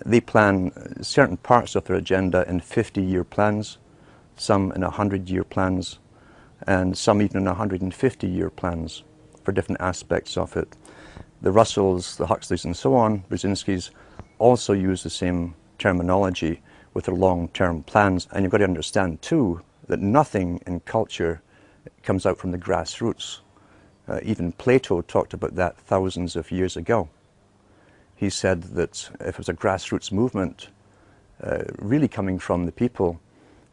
they plan certain parts of their agenda in 50-year plans, some in 100-year plans, and some even in 150-year plans for different aspects of it. The Russells, the Huxleys and so on, Brzezinskis, also use the same terminology with their long-term plans. And you've got to understand too that nothing in culture comes out from the grassroots. Even Plato talked about that thousands of years ago. He said that if it was a grassroots movement really coming from the people,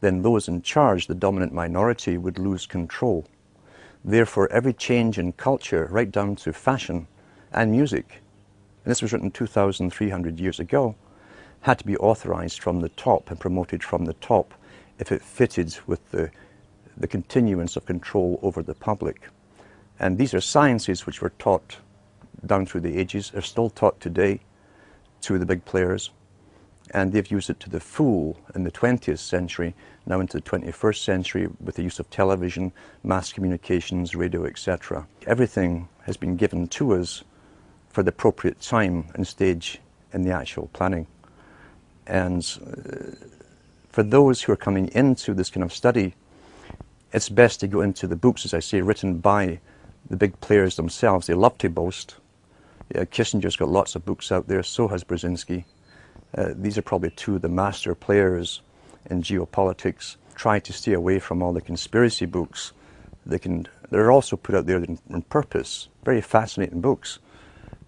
then those in charge, the dominant minority, would lose control. Therefore, every change in culture, right down to fashion and music, and this was written 2,300 years ago, had to be authorized from the top and promoted from the top if it fitted with the continuance of control over the public. And these are sciences which were taught down through the ages, are still taught today to the big players, and they've used it to the full in the 20th century, now into the 21st century with the use of television, mass communications, radio, etc. Everything has been given to us for the appropriate time and stage in the actual planning. And for those who are coming into this kind of study, it's best to go into the books, as I say, written by the big players themselves. They love to boast. Kissinger's got lots of books out there, so has Brzezinski. These are probably two of the master players in geopolitics. Try to stay away from all the conspiracy books. They're also put out there on purpose, very fascinating books,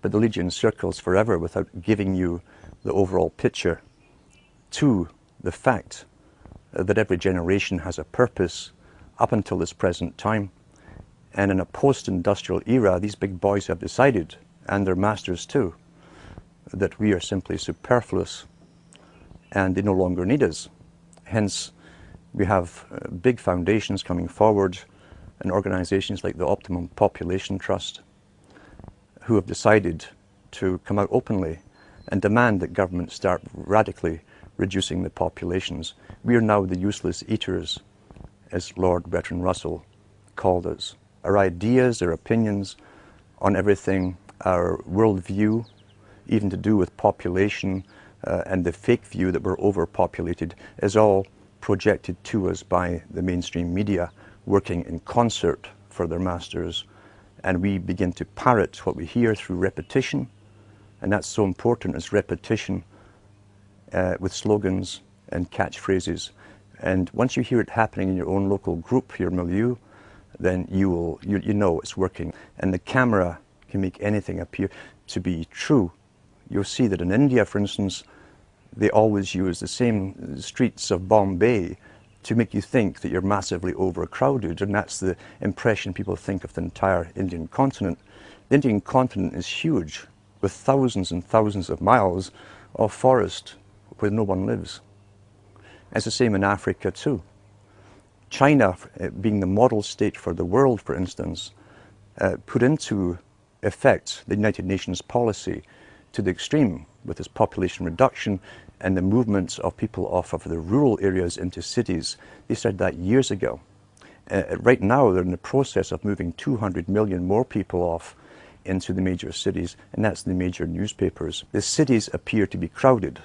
but they lead you in circles forever without giving you the overall picture to the fact that every generation has a purpose up until this present time. And in a post-industrial era, these big boys have decided, and their masters too, that we are simply superfluous and they no longer need us. Hence, we have big foundations coming forward and organizations like the Optimum Population Trust, who have decided to come out openly and demand that governments start radically reducing the populations. We are now the useless eaters, as Lord Bertrand Russell called us. Our ideas, our opinions on everything, our worldview, even to do with population and the fake view that we're overpopulated, is all projected to us by the mainstream media, working in concert for their masters. And we begin to parrot what we hear through repetition, and that's so important, as repetition with slogans and catchphrases. And once you hear it happening in your own local group, your milieu, then you know it's working. And the camera can make anything appear to be true. You'll see that in India, for instance, they always use the same streets of Bombay to make you think that you're massively overcrowded, and that's the impression people think of the entire Indian continent. The Indian continent is huge, with thousands and thousands of miles of forest where no one lives. It's the same in Africa too. China, being the model state for the world, for instance, put into effect the United Nations policy to the extreme with its population reduction and the movements of people off of the rural areas into cities. They started that years ago. Right now, they're in the process of moving 200 million more people off into the major cities, and that's the major newspapers. The cities appear to be crowded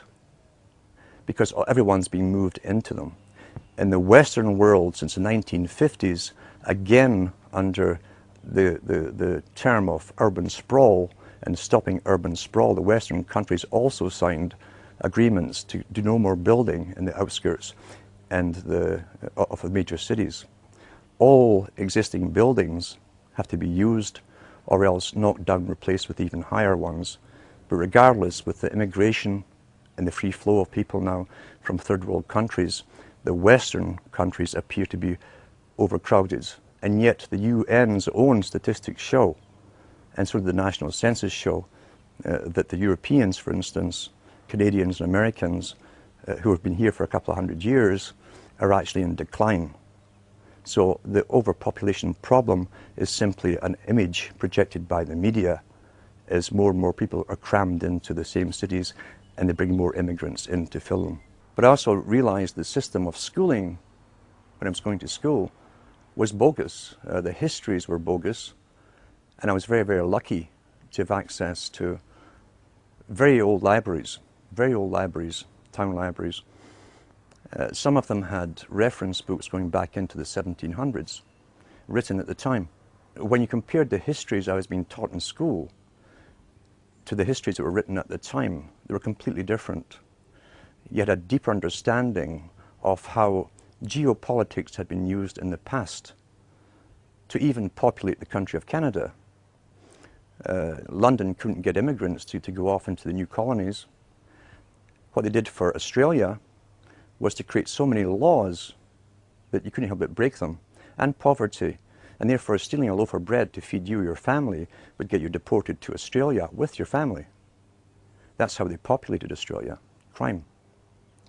because everyone's being moved into them. In the Western world, since the 1950s, again under the term of urban sprawl and stopping urban sprawl, the Western countries also signed agreements to do no more building in the outskirts and of the major cities. All existing buildings have to be used or else knocked down, replaced with even higher ones. But regardless, with the immigration and the free flow of people now from third world countries, the Western countries appear to be overcrowded. And yet the UN's own statistics show, and so do the national census show, that the Europeans, for instance, Canadians and Americans who have been here for a couple of hundred years are actually in decline. So the overpopulation problem is simply an image projected by the media as more and more people are crammed into the same cities and they bring more immigrants in to fill them. But I also realized the system of schooling when I was going to school was bogus. The histories were bogus, and I was very, very lucky to have access to very old libraries, town libraries. Some of them had reference books going back into the 1700s, written at the time. When you compared the histories I was being taught in school to the histories that were written at the time, they were completely different. You had a deeper understanding of how geopolitics had been used in the past to even populate the country of Canada. London couldn't get immigrants to go off into the new colonies. What they did for Australia was to create so many laws that you couldn't help but break them, and poverty, and therefore stealing a loaf of bread to feed you or your family would get you deported to Australia with your family. That's how they populated Australia, crime.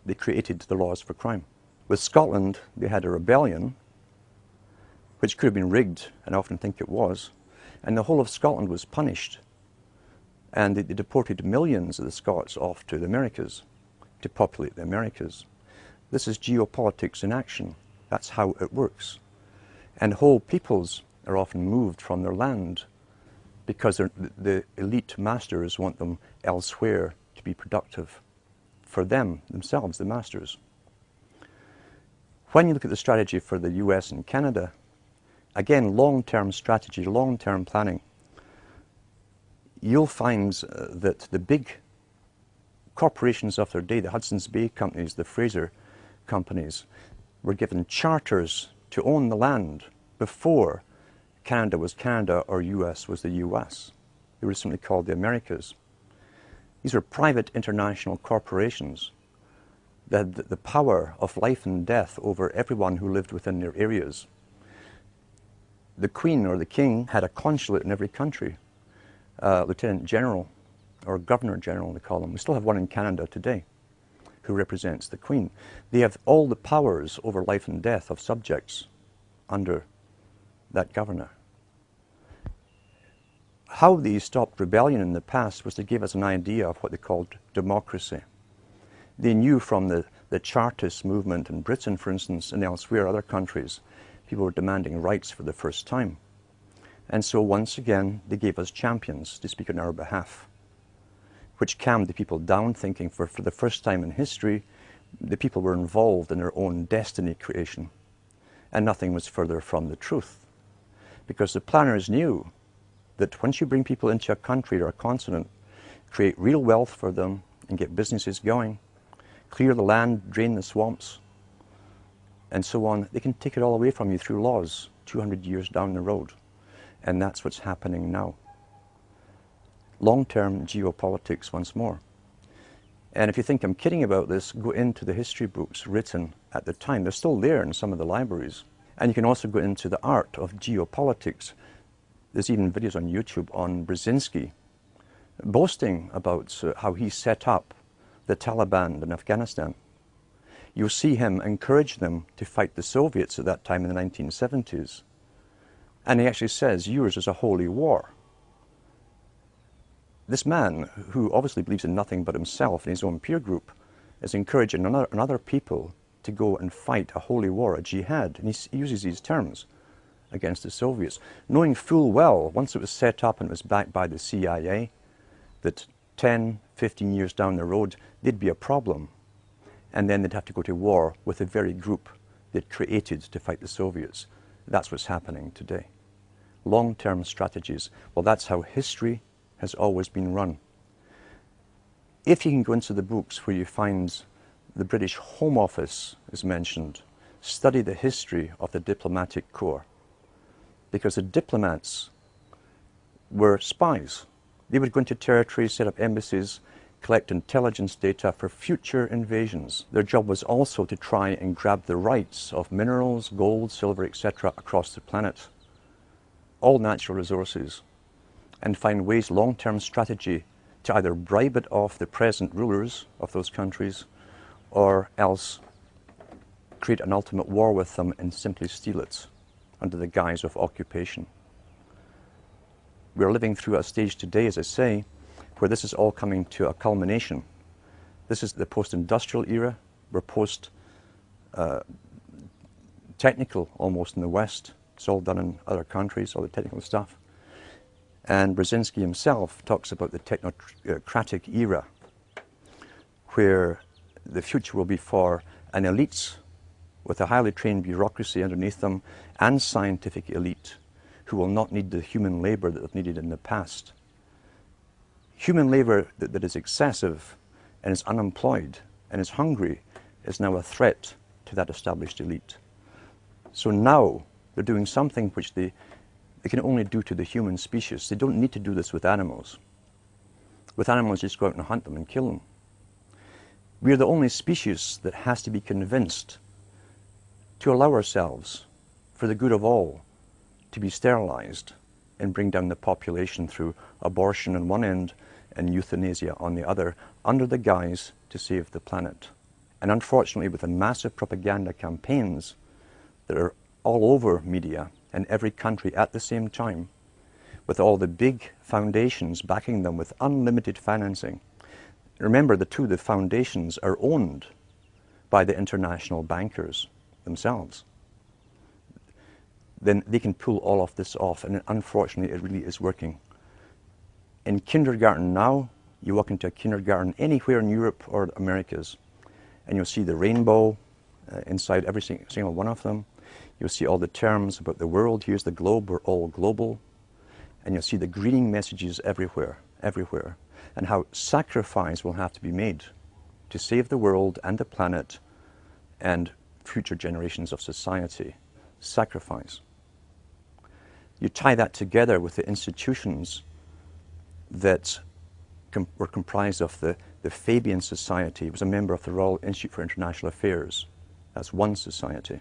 They created the laws for crime. With Scotland, they had a rebellion, which could have been rigged, and I often think it was, and the whole of Scotland was punished, and they deported millions of the Scots off to the Americas to populate the Americas. This is geopolitics in action. That's how it works. And whole peoples are often moved from their land because the elite masters want them elsewhere to be productive for themselves, the masters. When you look at the strategy for the US and Canada, again, long-term strategy, long-term planning, you'll find that the big corporations of their day, the Hudson's Bay companies, the Fraser companies, were given charters to own the land before Canada was Canada or US was the US. They were simply called the Americas. These were private international corporations that had the power of life and death over everyone who lived within their areas. The Queen or the King had a consulate in every country, Lieutenant General or Governor General they call them. We still have one in Canada today who represents the Queen. They have all the powers over life and death of subjects under that governor. How they stopped rebellion in the past was to give us an idea of what they called democracy. They knew from the Chartist movement in Britain, for instance, and elsewhere, other countries, people were demanding rights for the first time. And so once again, they gave us champions to speak on our behalf, which calmed the people down, thinking for the first time in history, the people were involved in their own destiny creation. And nothing was further from the truth. Because the planners knew that once you bring people into a country or a continent, create real wealth for them and get businesses going, clear the land, drain the swamps, and so on, they can take it all away from you through laws 200 years down the road. And that's what's happening now. Long-term geopolitics once more. And if you think I'm kidding about this, go into the history books written at the time. They're still there in some of the libraries. And you can also go into the art of geopolitics. There's even videos on YouTube on Brzezinski boasting about how he set up the Taliban in Afghanistan. You'll see him encourage them to fight the Soviets at that time in the 1970s. And he actually says, yours is a holy war. This man, who obviously believes in nothing but himself and his own peer group, is encouraging another people to go and fight a holy war, a jihad. And he uses these terms against the Soviets, knowing full well, once it was set up and it was backed by the CIA, that 10, 15 years down the road, there'd be a problem. And then they'd have to go to war with the very group they'd created to fight the Soviets. That's what's happening today. Long-term strategies. Well, that's how history has always been run. If you can go into the books where you find the British Home Office is mentioned, study the history of the diplomatic corps. Because the diplomats were spies. They would go into territories, set up embassies, collect intelligence data for future invasions. Their job was also to try and grab the rights of minerals, gold, silver, etc. across the planet, all natural resources, and find ways, long-term strategy, to either bribe it off the present rulers of those countries or else create an ultimate war with them and simply steal it under the guise of occupation. We're living through a stage today, as I say, where this is all coming to a culmination. This is the post-industrial era. We're post-technical almost in the West. It's all done in other countries, all the technical stuff. And Brzezinski himself talks about the technocratic era, where the future will be for an elite with a highly trained bureaucracy underneath them and scientific elite who will not need the human labor that they've needed in the past. Human labor that is excessive and is unemployed and is hungry is now a threat to that established elite. So now they're doing something which they can only do to the human species. They don't need to do this with animals. With animals, you just go out and hunt them and kill them. We are the only species that has to be convinced to allow ourselves, for the good of all, to be sterilized and bring down the population through abortion on one end and euthanasia on the other, under the guise to save the planet. And unfortunately, with the massive propaganda campaigns that are all over media in every country at the same time, with all the big foundations backing them with unlimited financing. Remember, the foundations are owned by the international bankers themselves. Then they can pull all of this off, and unfortunately it really is working. In kindergarten now, you walk into a kindergarten anywhere in Europe or Americas, and you'll see the rainbow inside every single one of them. You'll see all the terms about the world. Here's the globe, we're all global. And you'll see the greening messages everywhere, everywhere. And how sacrifice will have to be made to save the world and the planet and future generations of society. Sacrifice. You tie that together with the institutions that were comprised of the Fabian Society. It was a member of the Royal Institute for International Affairs. That's one society.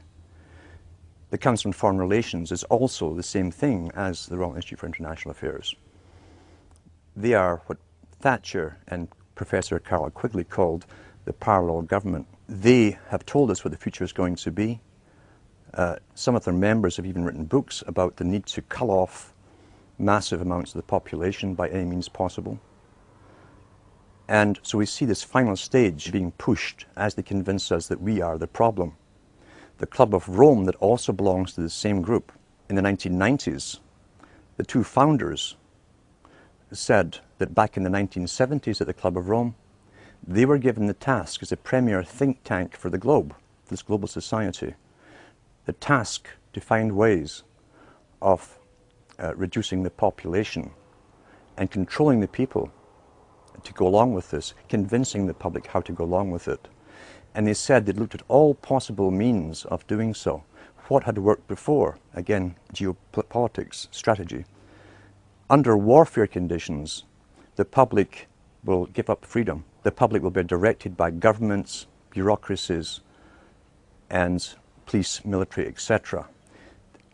The Council on Foreign Relations is also the same thing as the Royal Institute for International Affairs. They are what Thatcher and Professor Carroll Quigley called the parallel government. They have told us what the future is going to be. Some of their members have even written books about the need to cull off massive amounts of the population by any means possible. And so we see this final stage being pushed as they convince us that we are the problem. The Club of Rome, that also belongs to the same group, in the 1990s, the two founders said that back in the 1970s at the Club of Rome, they were given the task as a premier think tank for the globe, this global society, the task to find ways of reducing the population and controlling the people to go along with this, convincing the public how to go along with it. And they said they'd looked at all possible means of doing so. What had worked before? Again, geopolitics, strategy. Under warfare conditions, the public will give up freedom. The public will be directed by governments, bureaucracies, and police, military, etc.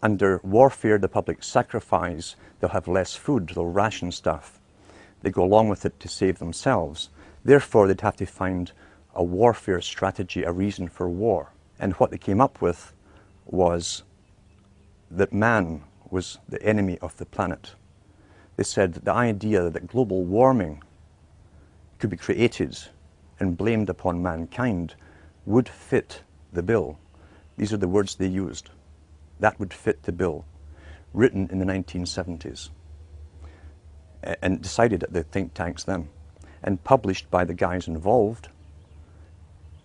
Under warfare, the public sacrifice. They'll have less food, they'll ration stuff. They go along with it to save themselves. Therefore, they'd have to find a warfare strategy, a reason for war. And what they came up with was that man was the enemy of the planet. They said that the idea that global warming could be created and blamed upon mankind would fit the bill. These are the words they used. That would fit the bill, written in the 1970s, and decided at the think tanks then, and published by the guys involved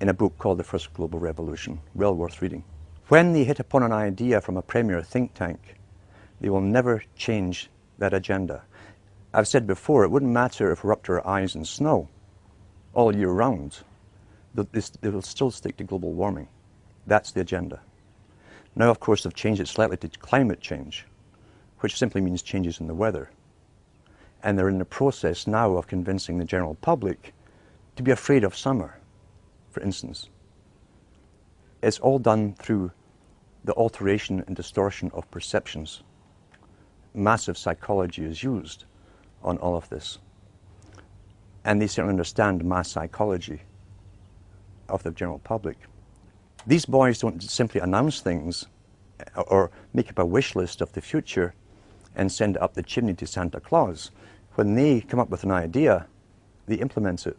in a book called The First Global Revolution, well worth reading. When they hit upon an idea from a premier think tank, they will never change that agenda. I've said before, it wouldn't matter if we're up to our eyes in snow all year round. They will still stick to global warming. That's the agenda. Now, of course, they've changed it slightly to climate change, which simply means changes in the weather. And they're in the process now of convincing the general public to be afraid of summer, for instance. It's all done through the alteration and distortion of perceptions. Massive psychology is used on all of this. And they certainly understand mass psychology of the general public. These boys don't simply announce things or make up a wish list of the future and send it up the chimney to Santa Claus. When they come up with an idea, they implement it.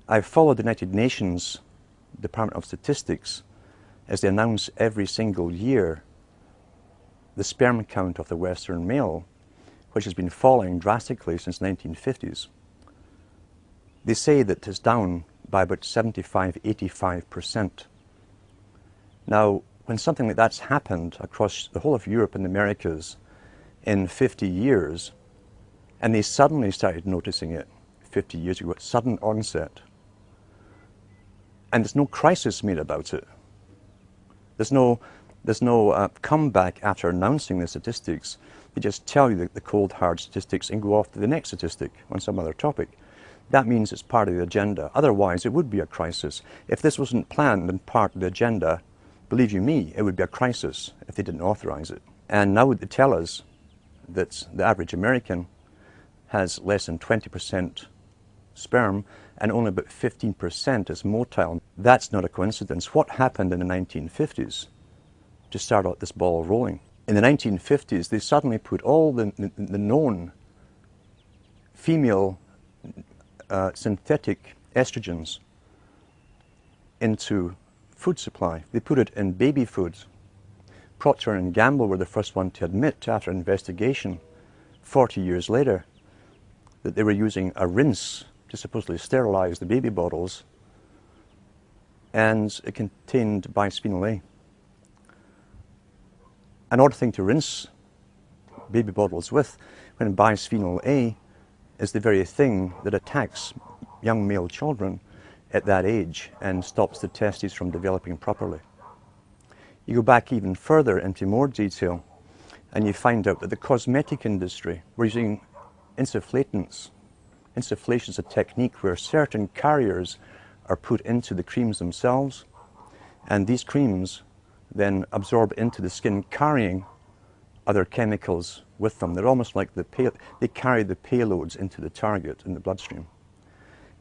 I've followed the United Nations Department of Statistics as they announce every single year the sperm count of the Western male, which has been falling drastically since the 1950s. They say that it's down by about 75–85%. Now, when something like that's happened across the whole of Europe and the Americas in 50 years, and they suddenly started noticing it 50 years ago, sudden onset, and there's no crisis made about it. There's no comeback after announcing the statistics. They just tell you the cold, hard statistics and go off to the next statistic on some other topic. That means it's part of the agenda. Otherwise, it would be a crisis. If this wasn't planned and part of the agenda, believe you me, it would be a crisis if they didn't authorize it. And now they tell us that the average American has less than 20% sperm and only about 15% is motile. That's not a coincidence. What happened in the 1950s to start out this ball rolling? In the 1950s, they suddenly put all the known female synthetic estrogens into food supply. They put it in baby food. Procter & Gamble were the first one to admit, after investigation 40 years later, that they were using a rinse to supposedly sterilize the baby bottles, and it contained bisphenol A. An odd thing to rinse baby bottles with, when bisphenol A is the very thing that attacks young male children at that age and stops the testes from developing properly. You go back even further into more detail and you find out that the cosmetic industry were using insufflatants. Insufflation is a technique where certain carriers are put into the creams themselves, and these creams then absorb into the skin, carrying other chemicals with them. They're almost like they carry the payloads into the target in the bloodstream.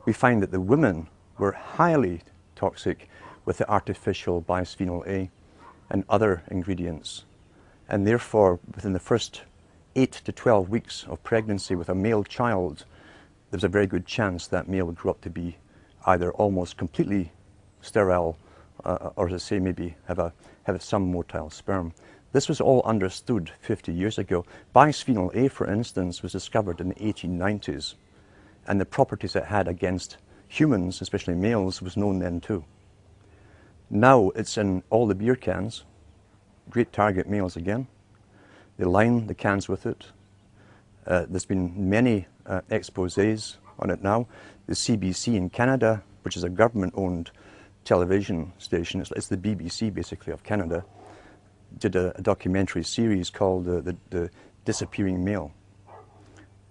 We find that the women were highly toxic with the artificial bisphenol A and other ingredients. And therefore, within the first 8 to 12 weeks of pregnancy with a male child, there's a very good chance that male would grow up to be either almost completely sterile, or as I say, maybe have some motile sperm. This was all understood 50 years ago. Bisphenol A, for instance, was discovered in the 1890s, and the properties it had against humans, especially males, was known then too. Now it's in all the beer cans. Great target males again. They line the cans with it. There's been many exposés on it now. The CBC in Canada, which is a government-owned television station, it's the BBC basically of Canada, did a documentary series called the Disappearing Male.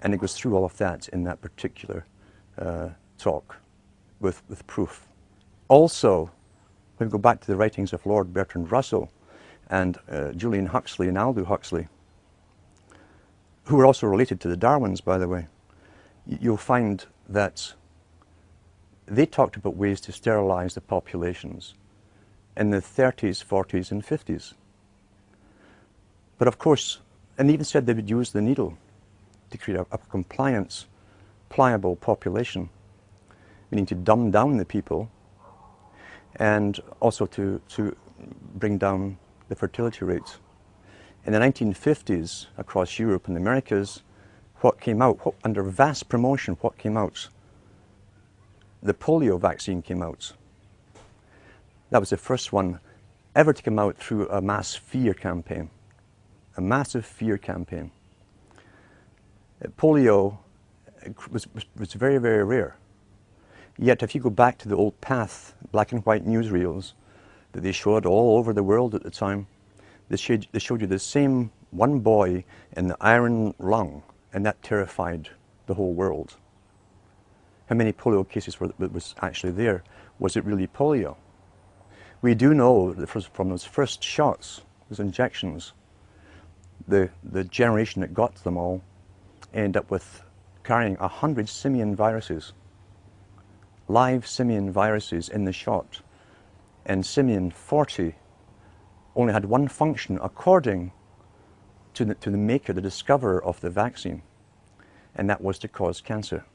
And it goes through all of that in that particular talk with proof. Also, when we go back to the writings of Lord Bertrand Russell and Julian Huxley and Aldous Huxley, who were also related to the Darwins, by the way, you'll find that they talked about ways to sterilize the populations in the 30s, 40s, and 50s. But of course, and even said they would use the needle to create a compliance, pliable population, meaning to dumb down the people and also to bring down the fertility rates. In the 1950s, across Europe and the Americas, what came out, under vast promotion, what came out? The polio vaccine came out. That was the first one ever to come out through a mass fear campaign, a massive fear campaign. Polio was very, very rare. Yet if you go back to the old PATH, black and white newsreels that they showed all over the world at the time, they showed you the same one boy in the iron lung, and that terrified the whole world. How many polio cases was actually there? Was it really polio? We do know that from those first shots, those injections, the generation that got them all ended up with carrying 100 simian viruses, live simian viruses in the shot. And simian 40 only had one function according to the maker, the discoverer of the vaccine, and that was to cause cancer.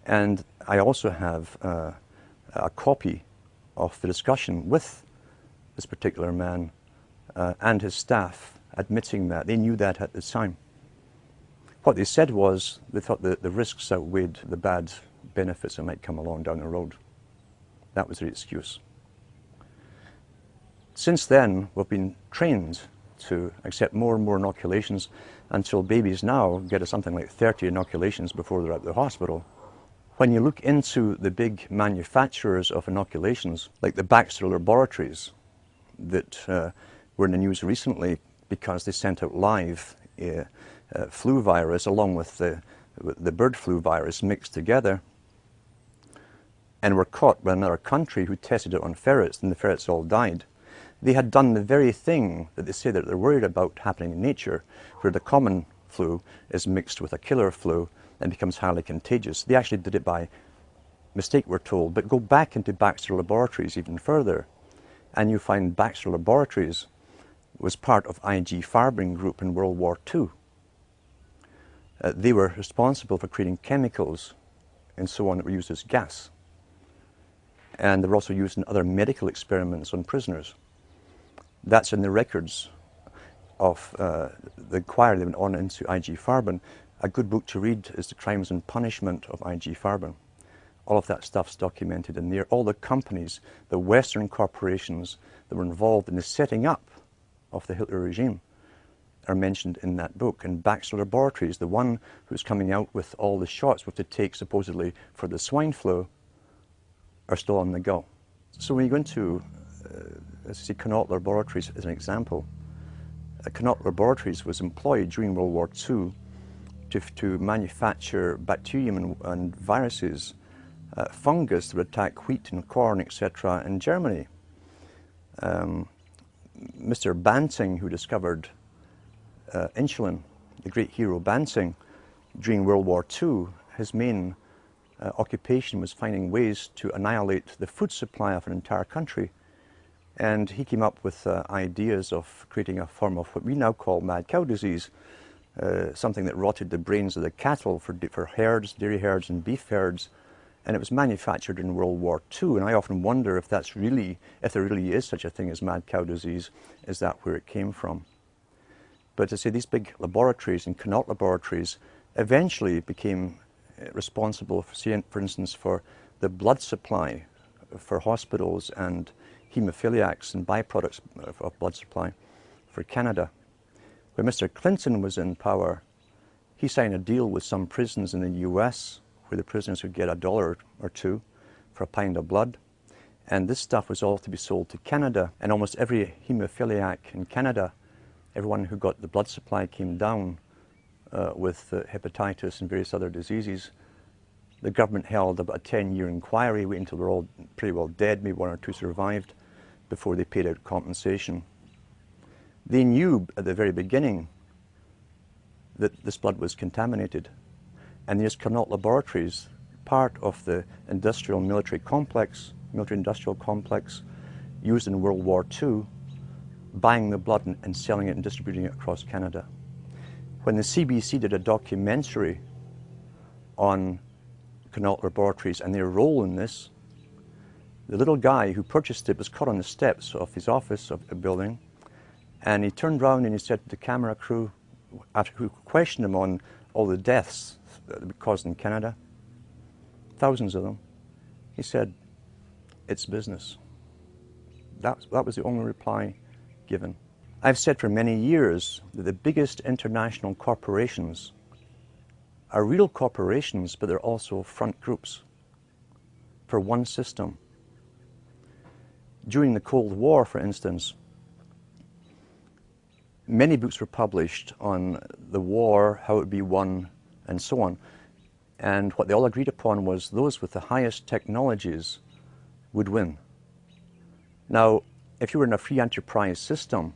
And I also have a copy of the discussion with this particular man and his staff admitting that. They knew that at the time. What they said was they thought that the risks outweighed the bad benefits that might come along down the road. That was their excuse. Since then, we've been trained to accept more and more inoculations until babies now get something like 30 inoculations before they're at the hospital. When you look into the big manufacturers of inoculations, like the Baxter Laboratories that were in the news recently because they sent out live flu virus along with the bird flu virus mixed together, and were caught by another country who tested it on ferrets, and the ferrets all died. They had done the very thing that they say that they're worried about happening in nature, where the common flu is mixed with a killer flu and becomes highly contagious. They actually did it by mistake, we're told. But go back into Baxter Laboratories even further, and you find Baxter Laboratories was part of IG Farben Group in World War II. They were responsible for creating chemicals and so on that were used as gas. And they were also used in other medical experiments on prisoners. That's in the records of the inquiry that went on into IG Farben. A good book to read is The Crimes and Punishment of IG Farben. All of that stuff's documented in there. All the companies, the Western corporations that were involved in the setting up of the Hitler regime are mentioned in that book. And Baxter Laboratories, the one who's coming out with all the shots we have to take supposedly for the swine flu, are still on the go. So when you go into, let's see, Connaught Laboratories as an example, Connaught Laboratories was employed during World War II to manufacture bacterium and viruses, fungus that would attack wheat and corn, etc. in Germany. Mr. Banting, who discovered insulin, the great hero Banting, during World War II, his main occupation was finding ways to annihilate the food supply of an entire country. And he came up with ideas of creating a form of what we now call mad cow disease, something that rotted the brains of the cattle for herds, dairy herds and beef herds. And it was manufactured in World War II. And I often wonder if there really is such a thing as mad cow disease, is that where it came from? But to say these big laboratories and Connaught laboratories eventually became responsible, for instance, for the blood supply for hospitals and hemophiliacs and byproducts of blood supply for Canada. When Mr. Clinton was in power, he signed a deal with some prisons in the US where the prisoners would get $1 or $2 for a pint of blood. And this stuff was all to be sold to Canada. And almost every hemophiliac in Canada, everyone who got the blood supply came down with hepatitis and various other diseases. The government held about a 10-year inquiry, waiting until they were all pretty well dead, maybe one or two survived, before they paid out compensation. They knew at the very beginning that this blood was contaminated. And these Connaught laboratories, part of the military industrial complex used in World War II, buying the blood and selling it and distributing it across Canada. When the CBC did a documentary on Connaught laboratories and their role in this, the little guy who purchased it was caught on the steps of his office of a building, and he turned around and he said to the camera crew, after who questioned him on all the deaths that were caused in Canada, thousands of them, he said, "It's business." That was the only reply given. I've said for many years that the biggest international corporations are real corporations, but they're also front groups for one system. During the Cold War, for instance, many books were published on the war, how it would be won, and so on. And what they all agreed upon was those with the highest technologies would win. Now, if you were in a free enterprise system,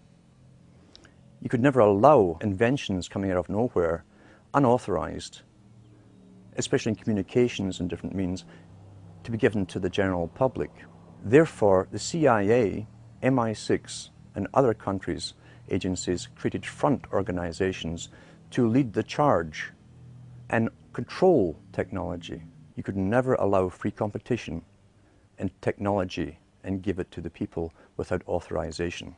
you could never allow inventions coming out of nowhere, unauthorized, especially in communications and different means, to be given to the general public. Therefore, the CIA, MI6, and other countries' agencies created front organizations to lead the charge and control technology. You could never allow free competition in technology and give it to the people without authorization.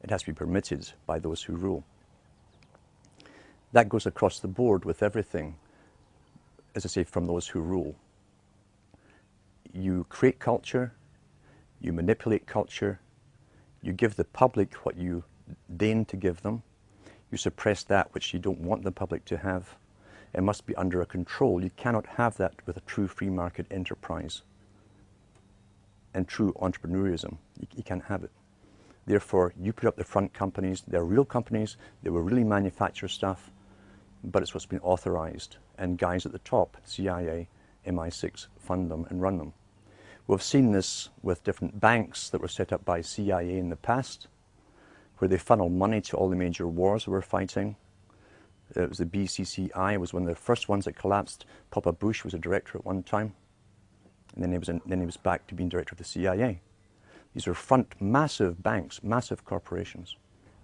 It has to be permitted by those who rule. That goes across the board with everything, as I say, from those who rule. You create culture, you manipulate culture, you give the public what you deign to give them, you suppress that which you don't want the public to have. It must be under a control. You cannot have that with a true free market enterprise and true entrepreneurism. You can't have it. Therefore, you put up the front companies. They're real companies. They will really manufacture stuff, but it's what's been authorized. And guys at the top, CIA, MI6, fund them and run them. We've seen this with different banks that were set up by CIA in the past, where they funnel money to all the major wars we're fighting. It was the BCCI, was one of the first ones that collapsed. Papa Bush was a director at one time, and then he was back to being director of the CIA. These are front massive banks, massive corporations.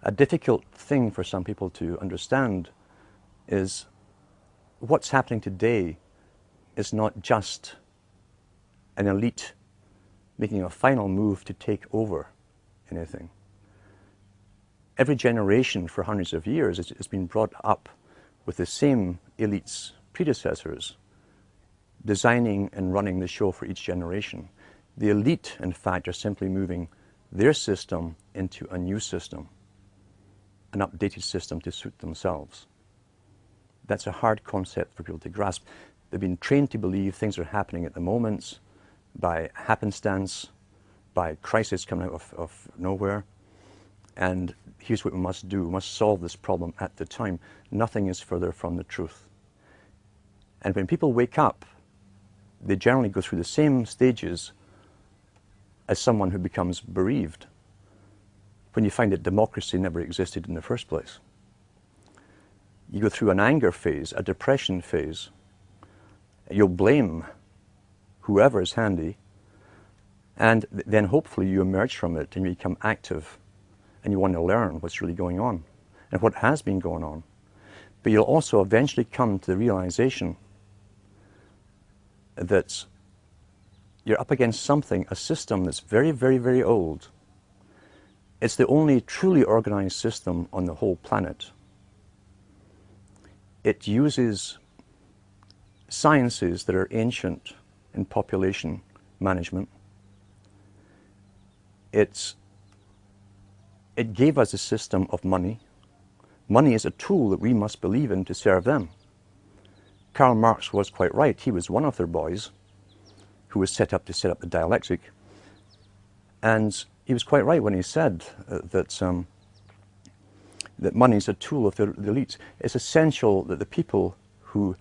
A difficult thing for some people to understand is what's happening today is not just an elite making a final move to take over anything. Every generation for hundreds of years has been brought up with the same elite's predecessors, designing and running the show for each generation. The elite, in fact, are simply moving their system into a new system, an updated system to suit themselves. That's a hard concept for people to grasp. They've been trained to believe things are happening at the moment by happenstance, by crisis coming out of nowhere. And here's what we must do. We must solve this problem at the time. Nothing is further from the truth. And when people wake up, they generally go through the same stages as someone who becomes bereaved when you find that democracy never existed in the first place. You go through an anger phase, a depression phase, You'll blame whoever is handy, and then hopefully you emerge from it and you become active and you want to learn what's really going on and what has been going on. But you'll also eventually come to the realization that you're up against something, a system that's very, very, very old. It's the only truly organized system on the whole planet. It uses sciences that are ancient in population management. It gave us a system of money. Money is a tool that we must believe in to serve them. Karl Marx was quite right. He was one of their boys who was set up to set up the dialectic. And he was quite right when he said that money is a tool of the elites. It's essential that the people who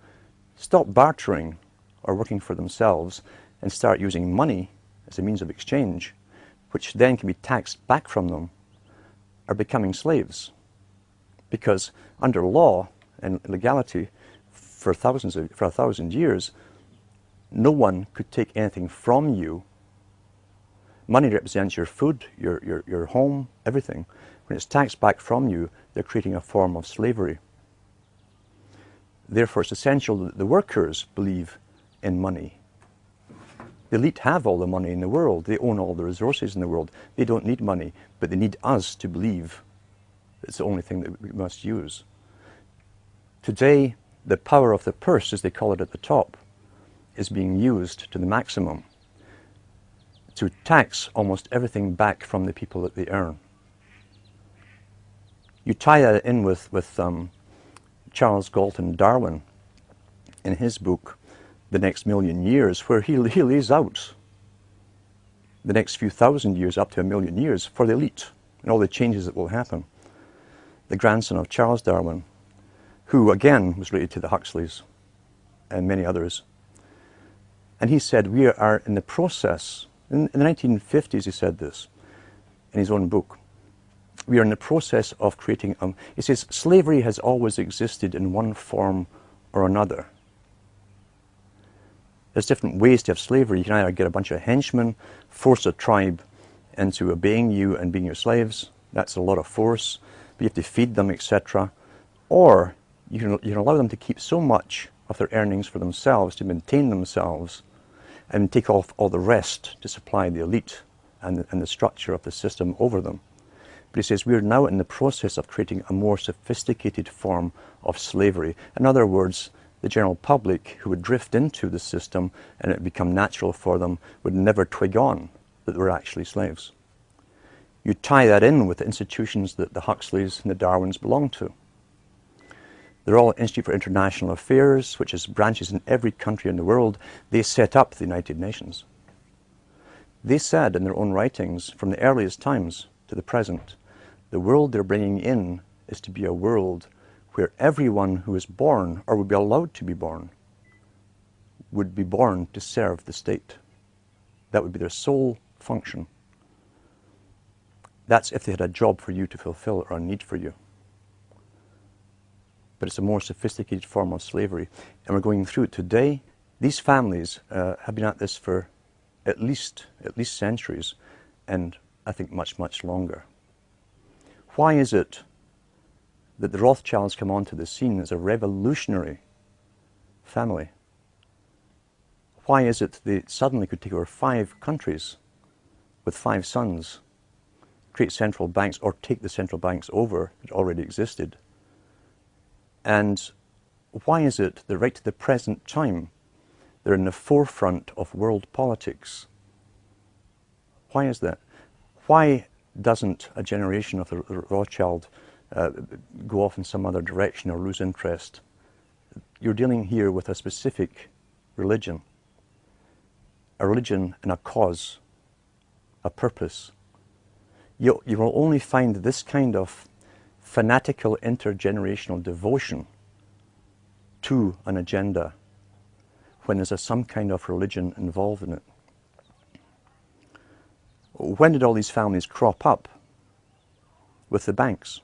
stop bartering or working for themselves and start using money as a means of exchange, which then can be taxed back from them, are becoming slaves. Because under law and legality, for 1,000 years, no one could take anything from you. Money represents your food, your home, everything. When it's taxed back from you, they're creating a form of slavery. Therefore, it's essential that the workers believe in money. The elite have all the money in the world. They own all the resources in the world. They don't need money, but they need us to believe it's the only thing that we must use. Today, the power of the purse, as they call it at the top, is being used to the maximum to tax almost everything back from the people that they earn. You tie that in with Charles Galton Darwin in his book, The Next Million Years, where he lays out the next few thousand years up to 1,000,000 years for the elite and all the changes that will happen. The grandson of Charles Darwin, who again was related to the Huxleys and many others. And he said, we are in the process, in the 1950s he said this in his own book, we are in the process of creating, he says, slavery has always existed in one form or another. There's different ways to have slavery. You can either get a bunch of henchmen, force a tribe into obeying you and being your slaves. That's a lot of force. But you have to feed them, etc. Or you can allow them to keep so much of their earnings for themselves, to maintain themselves, and take off all the rest to supply the elite and the structure of the system over them. But he says we are now in the process of creating a more sophisticated form of slavery. In other words, the general public who would drift into the system and it would become natural for them would never twig on that they were actually slaves. You tie that in with the institutions that the Huxleys and the Darwins belong to. The Royal Institute for International Affairs, which has branches in every country in the world, they set up the United Nations. They said in their own writings, from the earliest times to the present, the world they're bringing in is to be a world where everyone who is born, or would be allowed to be born, would be born to serve the state. That would be their sole function. That's if they had a job for you to fulfill or a need for you. But it's a more sophisticated form of slavery. And we're going through it today. These families have been at this for at least centuries, and I think much, much longer. Why is it that the Rothschilds come onto the scene as a revolutionary family? Why is it they suddenly could take over 5 countries with 5 sons, create central banks, or take the central banks over that already existed? And why is it that right to the present time they're in the forefront of world politics? Why is that? Why doesn't a generation of the Rothschild go off in some other direction or lose interest? You're dealing here with a specific religion. A religion and a cause, a purpose. You will only find this kind of fanatical intergenerational devotion to an agenda when there's some kind of religion involved in it. When did all these families crop up? With the banks.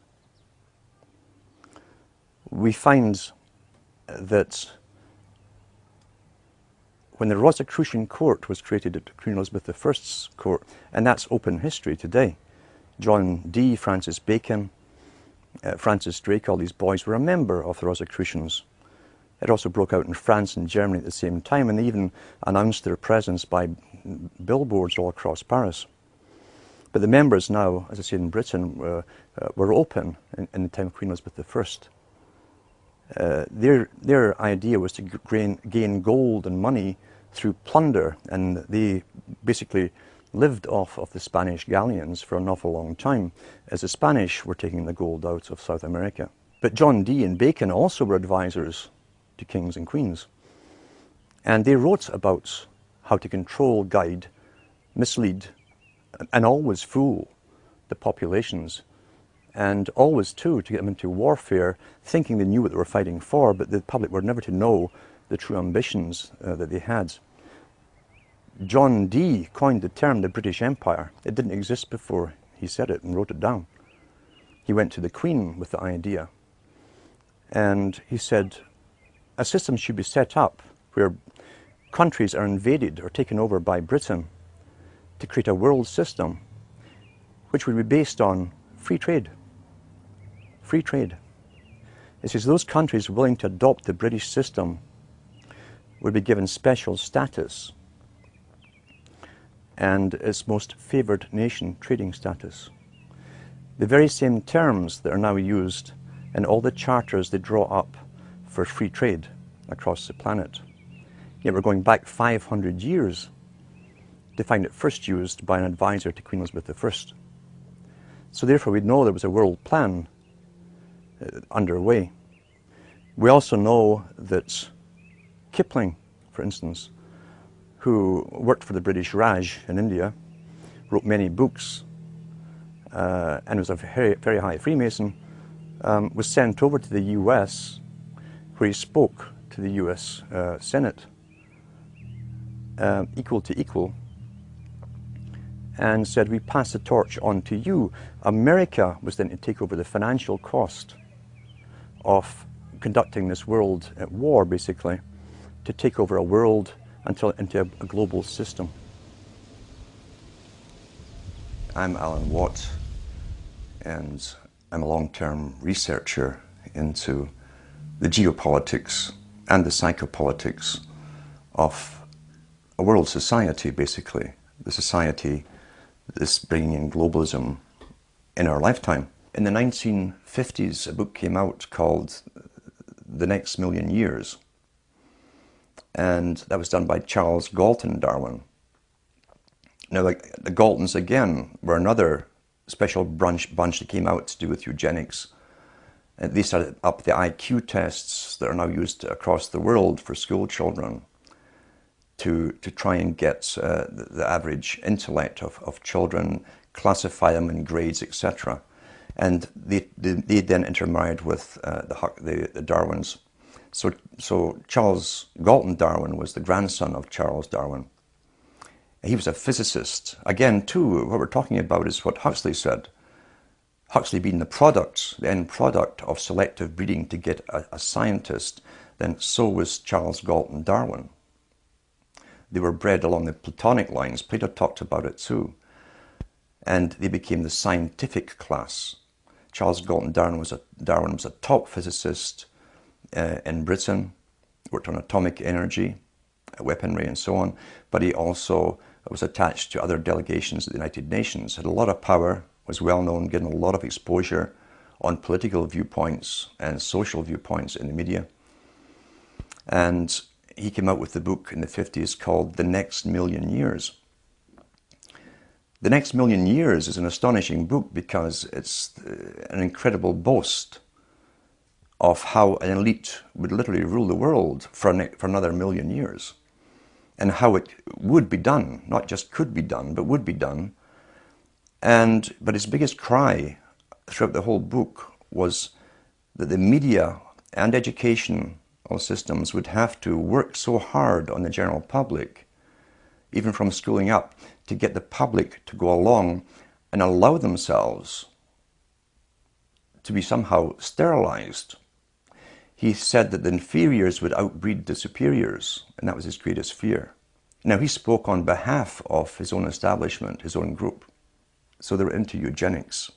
We find that when the Rosicrucian court was created at Queen Elizabeth I's court, and that's open history today. John Dee, Francis Bacon, Francis Drake, all these boys were a member of the Rosicrucians. It also broke out in France and Germany at the same time, and they even announced their presence by billboards all across Paris. But the members now, as I said, in Britain, were open in the time of Queen Elizabeth I. Their idea was to gain gold and money through plunder, and they basically lived off of the Spanish galleons for an awful long time, as the Spanish were taking the gold out of South America. But John Dee and Bacon also were advisors to kings and queens, and they wrote about how to control, guide, mislead, and always fool the populations, and always too to get them into warfare, thinking they knew what they were fighting for, but the public were never to know the true ambitions that they had. John Dee coined the term the British Empire. It didn't exist before he said it and wrote it down. He went to the Queen with the idea, and he said a system should be set up where countries are invaded or taken over by Britain to create a world system which would be based on free trade. Free trade. It says those countries willing to adopt the British system would be given special status and its most favoured nation trading status. The very same terms that are now used in all the charters they draw up for free trade across the planet. Yet we're going back 500 years to find it first used by an advisor to Queen Elizabeth I. So therefore we know there was a world plan underway. We also know that Kipling, for instance, who worked for the British Raj in India, wrote many books, and was a very, very high Freemason, was sent over to the US, where he spoke to the US Senate, equal to equal, and said, we pass the torch on to you. America was then to take over the financial cost of conducting this world war, basically, to take over a world into a global system. I'm Alan Watt, and I'm a long-term researcher into the geopolitics and the psychopolitics of a world society, basically. The society that's bringing in globalism in our lifetime. In the 1950s, a book came out called The Next Million Years, and that was done by Charles Galton Darwin. Now, the Galtons, again, were another special bunch that came out to do with eugenics. They started up the IQ tests that are now used across the world for school children to try and get the average intellect of children, classify them in grades, etc. And they then intermarried with the Darwins. So Charles Galton Darwin was the grandson of Charles Darwin. He was a physicist. Again, too, what we're talking about is what Huxley said. Huxley being the end product of selective breeding to get a scientist, then so was Charles Galton Darwin. They were bred along the Platonic lines. Plato talked about it too. And they became the scientific class. Charles Galton Darwin was a top physicist in Britain, worked on atomic energy, weaponry and so on, but he also was attached to other delegations at the United Nations, had a lot of power, was well known, getting a lot of exposure on political viewpoints and social viewpoints in the media. And he came out with the book in the 50s called The Next Million Years. The Next Million Years is an astonishing book because it's an incredible boast of how an elite would literally rule the world for another million years, and how it would be done, not just could be done, but would be done. But his biggest cry throughout the whole book was that the media and educational systems would have to work so hard on the general public, even from schooling up, to get the public to go along and allow themselves to be somehow sterilized. he said that the inferiors would outbreed the superiors, and that was his greatest fear. Now, he spoke on behalf of his own establishment, his own group. So they were into eugenics.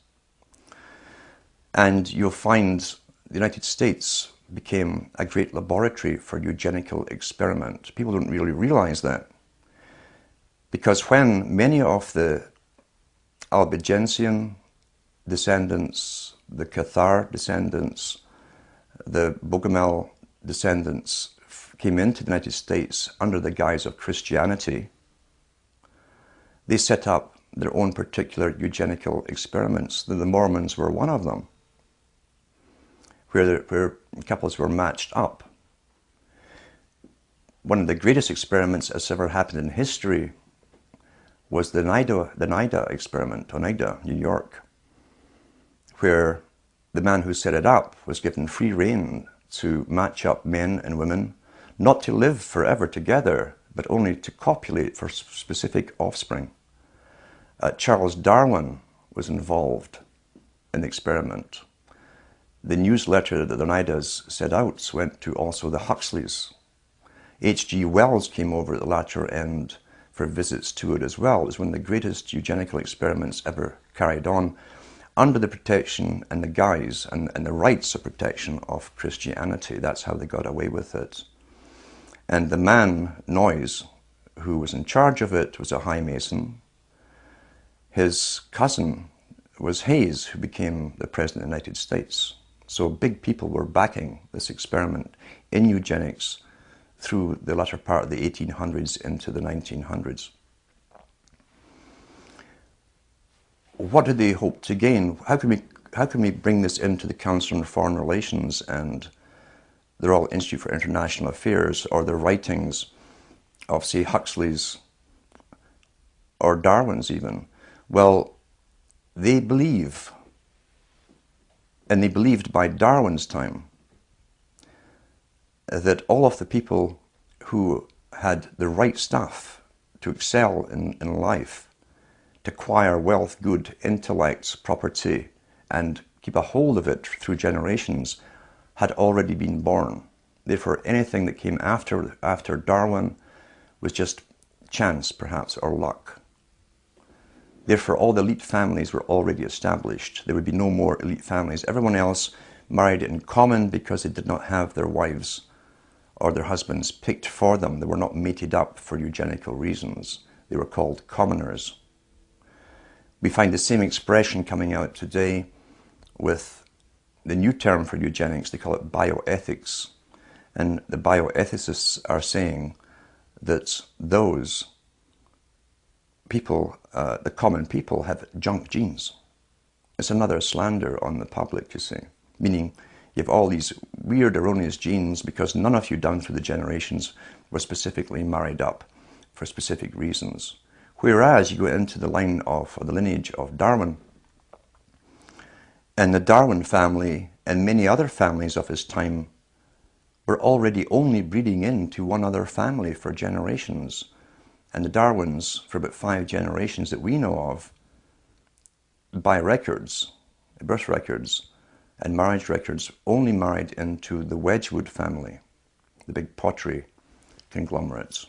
And you'll find the United States became a great laboratory for eugenical experiment. People don't really realize that. Because when many of the Albigensian descendants, the Cathar descendants, the Bogomil descendants came into the United States under the guise of Christianity, they set up their own particular eugenical experiments. The Mormons were one of them, where couples were matched up. One of the greatest experiments that's ever happened in history was the NIDA experiment, Oneida, New York, where the man who set it up was given free rein to match up men and women, not to live forever together, but only to copulate for specific offspring. Charles Darwin was involved in the experiment. The newsletter that the Oneidas set out went to also the Huxleys. H.G. Wells came over at the latter end for visits to it as well. It was one of the greatest eugenical experiments ever carried on under the protection and the guise and the rights of protection of Christianity. That's how they got away with it. And the man, Noyes, who was in charge of it, was a high Mason. His cousin was Hayes, who became the President of the United States. So big people were backing this experiment in eugenics through the latter part of the 1800s into the 1900s. What did they hope to gain? How can we bring this into the Council on Foreign Relations and the Royal Institute for International Affairs, or the writings of, say, Huxley's or Darwin's even? Well, they believe, and they believed by Darwin's time, that all of the people who had the right stuff to excel in life, to acquire wealth, good, intellect, property, and keep a hold of it through generations, had already been born. Therefore, anything that came after Darwin was just chance, perhaps, or luck. Therefore, all the elite families were already established. There would be no more elite families. Everyone else married in common because they did not have their wives or their husbands picked for them. They were not mated up for eugenical reasons. They were called commoners. We find the same expression coming out today with the new term for eugenics. They call it bioethics. And the bioethicists are saying that those people, the common people, have junk genes. It's another slander on the public, you see. Meaning you have all these weird, erroneous genes because none of you down through the generations were specifically married up for specific reasons. Whereas you go into the line of, or the lineage of Darwin, and the Darwin family and many other families of his time were already only breeding into one other family for generations. And the Darwins, for about 5 generations that we know of, by records, birth records and marriage records, only married into the Wedgwood family, the big pottery conglomerates.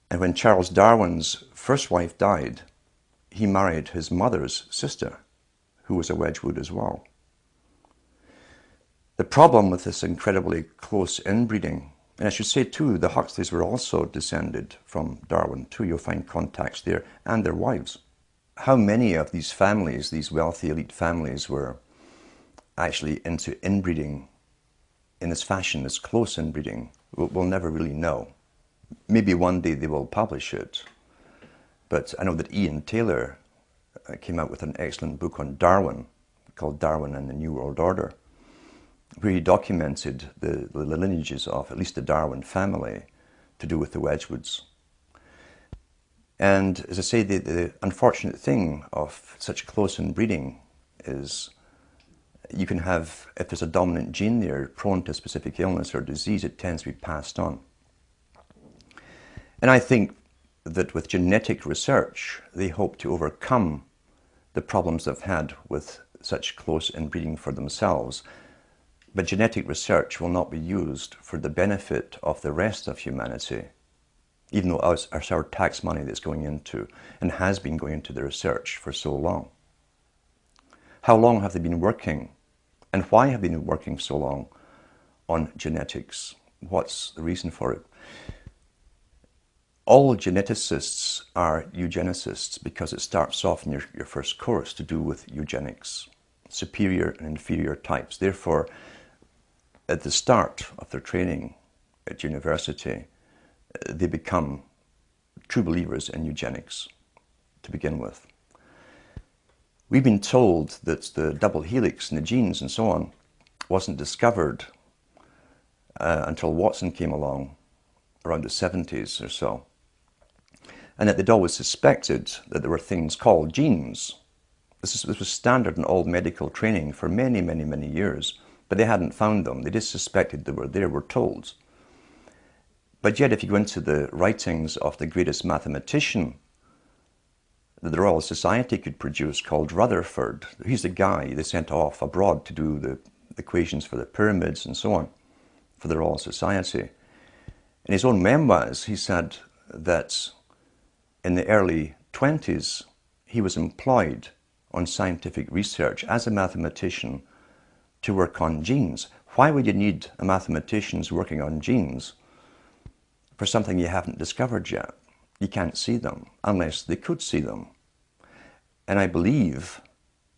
And when Charles Darwin's first wife died, he married his mother's sister, who was a Wedgwood as well. The problem with this incredibly close inbreeding, and I should say too, the Huxleys were also descended from Darwin too. You'll find contacts there, and their wives. How many of these families, these wealthy elite families, were actually into inbreeding in this fashion, this close inbreeding, we'll never really know. Maybe one day they will publish it. But I know that Ian Taylor came out with an excellent book on Darwin, called Darwin and the New World Order, where he documented the lineages of at least the Darwin family to do with the Wedgwoods. And as I say, the unfortunate thing of such close inbreeding is you can have, if there's a dominant gene there prone to a specific illness or disease, it tends to be passed on. And I think that with genetic research, they hope to overcome the problems they've had with such close inbreeding for themselves But genetic research will not be used for the benefit of the rest of humanity, even though it's our tax money that's going into and has been going into the research for so long. How long have they been working, and why have they been working so long on genetics? What's the reason for it? All geneticists are eugenicists because it starts off in your first course to do with eugenics, superior and inferior types. Therefore, at the start of their training at university, they become true believers in eugenics to begin with. We've been told that the double helix in the genes and so on wasn't discovered until Watson came along around the 70s or so. And that they'd always suspected that there were things called genes. This was standard in all medical training for many, many, many years, but they hadn't found them. They just suspected they were there, we're told. But yet, if you go into the writings of the greatest mathematician that the Royal Society could produce, called Rutherford, he's the guy they sent off abroad to do the equations for the pyramids and so on, for the Royal Society. In his own memoirs, he said that in the early 20s, he was employed on scientific research as a mathematician to work on genes. Why would you need a mathematician working on genes for something you haven't discovered yet? You can't see them unless they could see them. And I believe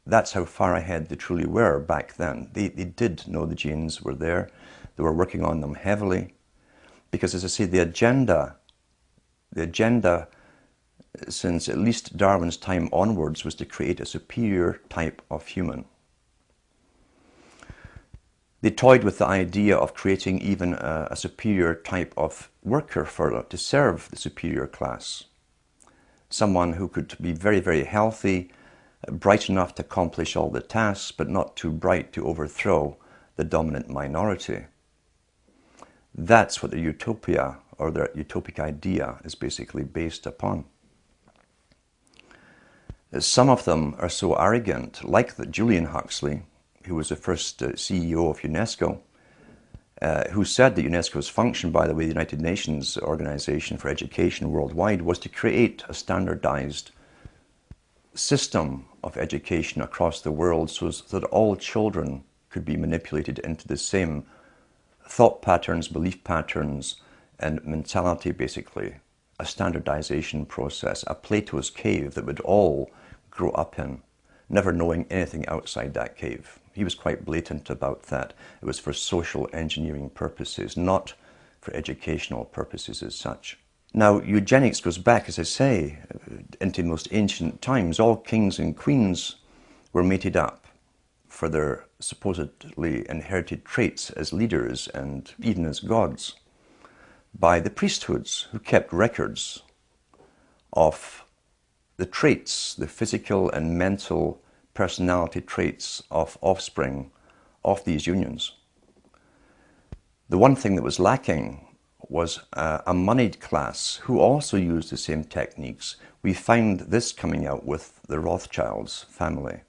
that's how far ahead they truly were back then. They did know the genes were there. They were working on them heavily. Because, as I say, the agenda since at least Darwin's time onwards was to create a superior type of human. They toyed with the idea of creating even a superior type of worker to serve the superior class. Someone who could be very, very healthy, bright enough to accomplish all the tasks, but not too bright to overthrow the dominant minority. That's what the utopia, or the utopic idea, is basically based upon. Some of them are so arrogant, like Julian Huxley, who was the first CEO of UNESCO, who said that UNESCO's function, by the way, the United Nations Organization for Education worldwide, was to create a standardized system of education across the world so that all children could be manipulated into the same thought patterns, belief patterns, and mentality, basically. A standardization process, a Plato's cave that would all grow up in, never knowing anything outside that cave. He was quite blatant about that. It was for social engineering purposes, not for educational purposes as such. Now, eugenics goes back, as I say, into the most ancient times. All kings and queens were mated up for their supposedly inherited traits as leaders and even as gods by the priesthoods, who kept records of the traits, the physical and mental personality traits of offspring of these unions. The one thing that was lacking was a moneyed class who also used the same techniques. We find this coming out with the Rothschilds family.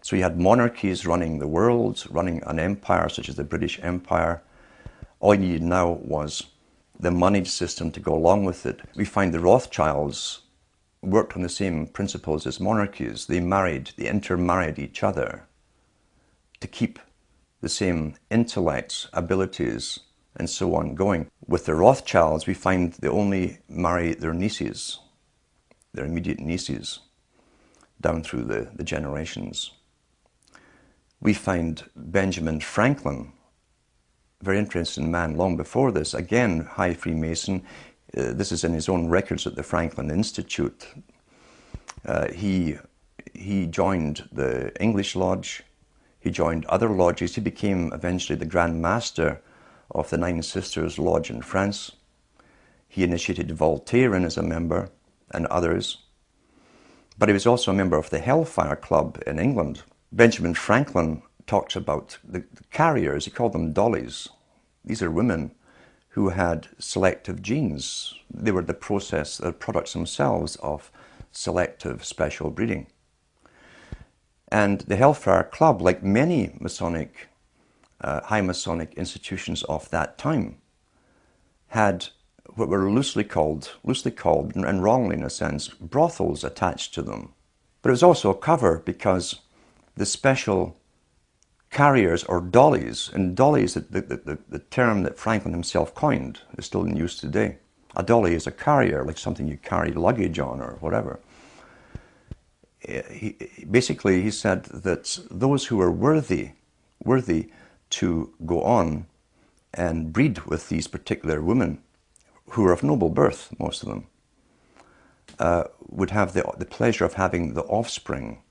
So you had monarchies running the world, running an empire such as the British Empire. All you needed now was the moneyed system to go along with it. We find the Rothschilds worked on the same principles as monarchies. They intermarried each other to keep the same intellects, abilities, and so on going. With the Rothschilds, we find they only marry their nieces, their immediate nieces, down through the generations. We find Benjamin Franklin, very interesting man long before this, again, high Freemason. This is in his own records at the Franklin Institute. He joined the English Lodge. He joined other lodges. He became eventually the Grand Master of the Nine Sisters Lodge in France. He initiated Voltairean as a member and others. But he was also a member of the Hellfire Club in England. Benjamin Franklin talks about the carriers. He called them dollies. These are women who had selective genes. They were the products themselves of selective special breeding. And the Hellfire Club, like many Masonic high Masonic institutions of that time had what were loosely called, and wrongly in a sense, brothels attached to them. But it was also a cover because the special carriers or dollies, and dolly is the term that Franklin himself coined, is still in use today. A dolly is a carrier, like something you carry luggage on or whatever. Basically, he said that those who were worthy to go on and breed with these particular women, who were of noble birth, most of them, would have the pleasure of having the offspring,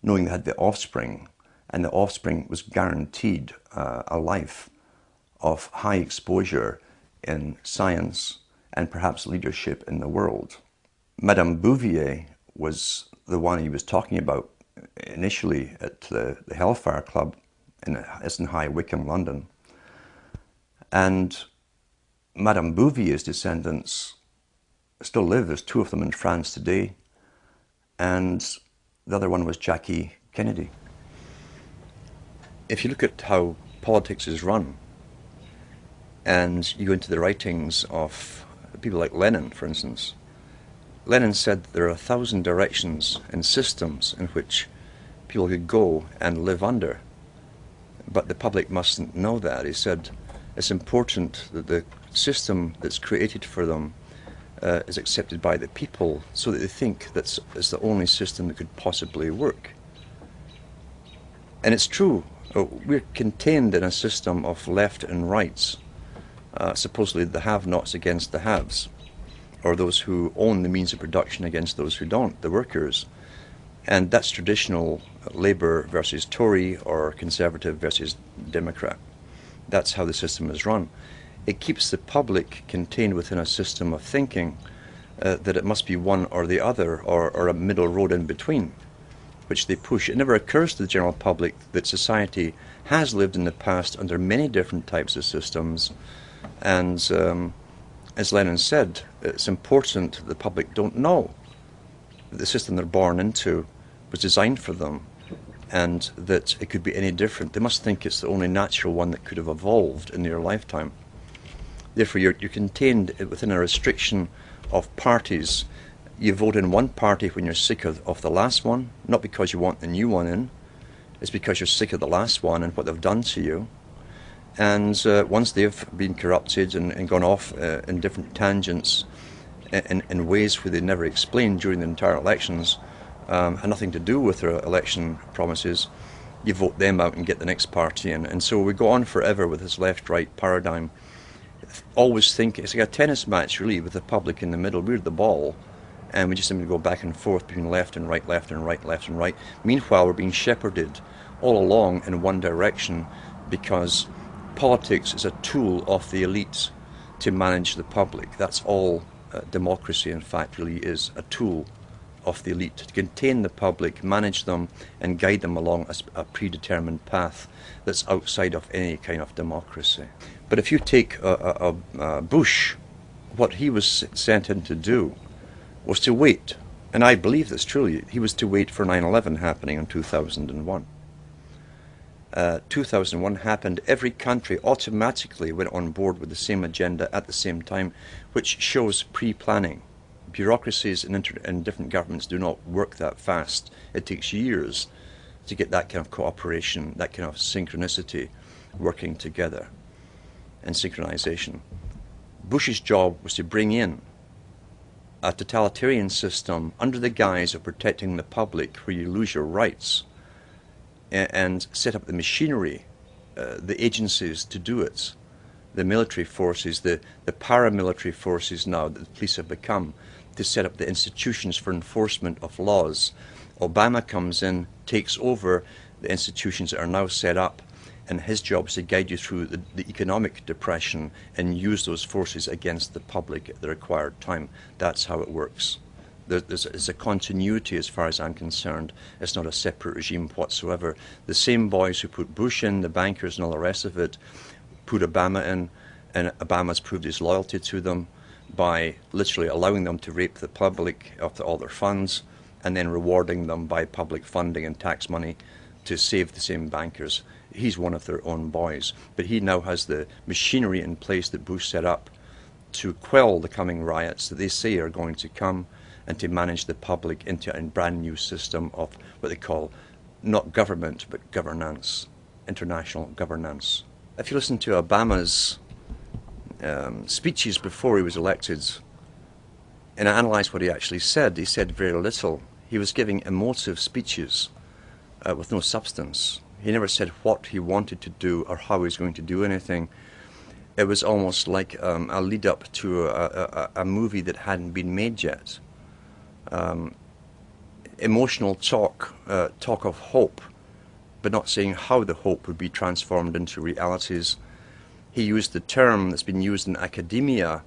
knowing they had the offspring, and the offspring was guaranteed a life of high exposure in science and perhaps leadership in the world. Madame Bouvier was the one he was talking about initially at the Hellfire Club in High Wycombe, London. And Madame Bouvier's descendants still live. There's two of them in France today. And the other one was Jackie Kennedy. If you look at how politics is run, and you go into the writings of people like Lenin, for instance, Lenin said there are 1,000 directions and systems in which people could go and live under, but the public mustn't know that. He said it's important that the system that's created for them is accepted by the people, so that they think that it's the only system that could possibly work. And it's true. We're contained in a system of left and rights, supposedly the have-nots against the haves, or those who own the means of production against those who don't, the workers. And that's traditional Labour versus Tory, or Conservative versus Democrat. That's how the system is run. It keeps the public contained within a system of thinking that it must be one or the other, or a middle road in between, which they push. It never occurs to the general public that society has lived in the past under many different types of systems, and as Lenin said, it's important that the public don't know that the system they're born into was designed for them, and that it could be any different. They must think it's the only natural one that could have evolved in their lifetime. Therefore, you're contained within a restriction of parties. You vote in one party when you're sick of the last one, not because you want the new one in. It's because you're sick of the last one and what they've done to you. And once they've been corrupted and gone off in different tangents in ways where they never explained during the entire elections, had nothing to do with their election promises, you vote them out and get the next party in. And so we go on forever with this left-right paradigm. Always think it's like a tennis match, really, with the public in the middle. We're the ball, and we just simply go back and forth between left and right, left and right, left and right. Meanwhile, we're being shepherded all along in one direction, because politics is a tool of the elites to manage the public. That's all democracy, in fact, really is, a tool of the elite to contain the public, manage them, and guide them along a predetermined path that's outside of any kind of democracy. But if you take Bush, what he was sent in to do was to wait, and I believe this truly, he was to wait for 9/11 happening in 2001. 2001 happened, every country automatically went on board with the same agenda at the same time, which shows pre-planning. Bureaucracies in different governments do not work that fast. It takes years to get that kind of cooperation, that kind of synchronicity working together and synchronization. Bush's job was to bring in a totalitarian system under the guise of protecting the public, where you lose your rights, and set up the machinery, the agencies to do it, the military forces, the paramilitary forces now that the police have become, to set up the institutions for enforcement of laws. Obama comes in, takes over the institutions that are now set up, and his job is to guide you through the economic depression and use those forces against the public at the required time. That's how it works. There's a continuity as far as I'm concerned. It's not a separate regime whatsoever. The same boys who put Bush in, the bankers and all the rest of it, put Obama in, and Obama's proved his loyalty to them by literally allowing them to rape the public of all their funds, and then rewarding them by public funding and tax money to save the same bankers. He's one of their own boys, but he now has the machinery in place that Bush set up to quell the coming riots that they say are going to come, and to manage the public into a brand new system of what they call not government but governance, international governance. If you listen to Obama's speeches before he was elected and analyse what he actually said, he said very little. He was giving emotive speeches with no substance. He never said what he wanted to do or how he was going to do anything. It was almost like a lead up to a movie that hadn't been made yet. Emotional talk of hope, but not saying how the hope would be transformed into realities. He used the term that's been used in academia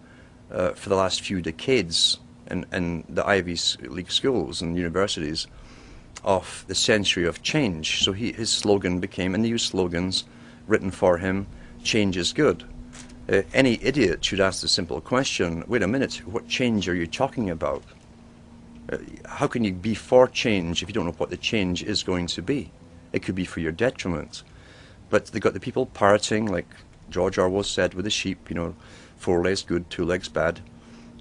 for the last few decades in the Ivy League schools and universities, of the century of change. So his slogan became, and they used slogans written for him, change is good. Any idiot should ask the simple question, wait a minute, what change are you talking about? How can you be for change if you don't know what the change is going to be? It could be for your detriment. But they got the people parroting, like George Orwell said with the sheep, you know, 4 legs good, 2 legs bad.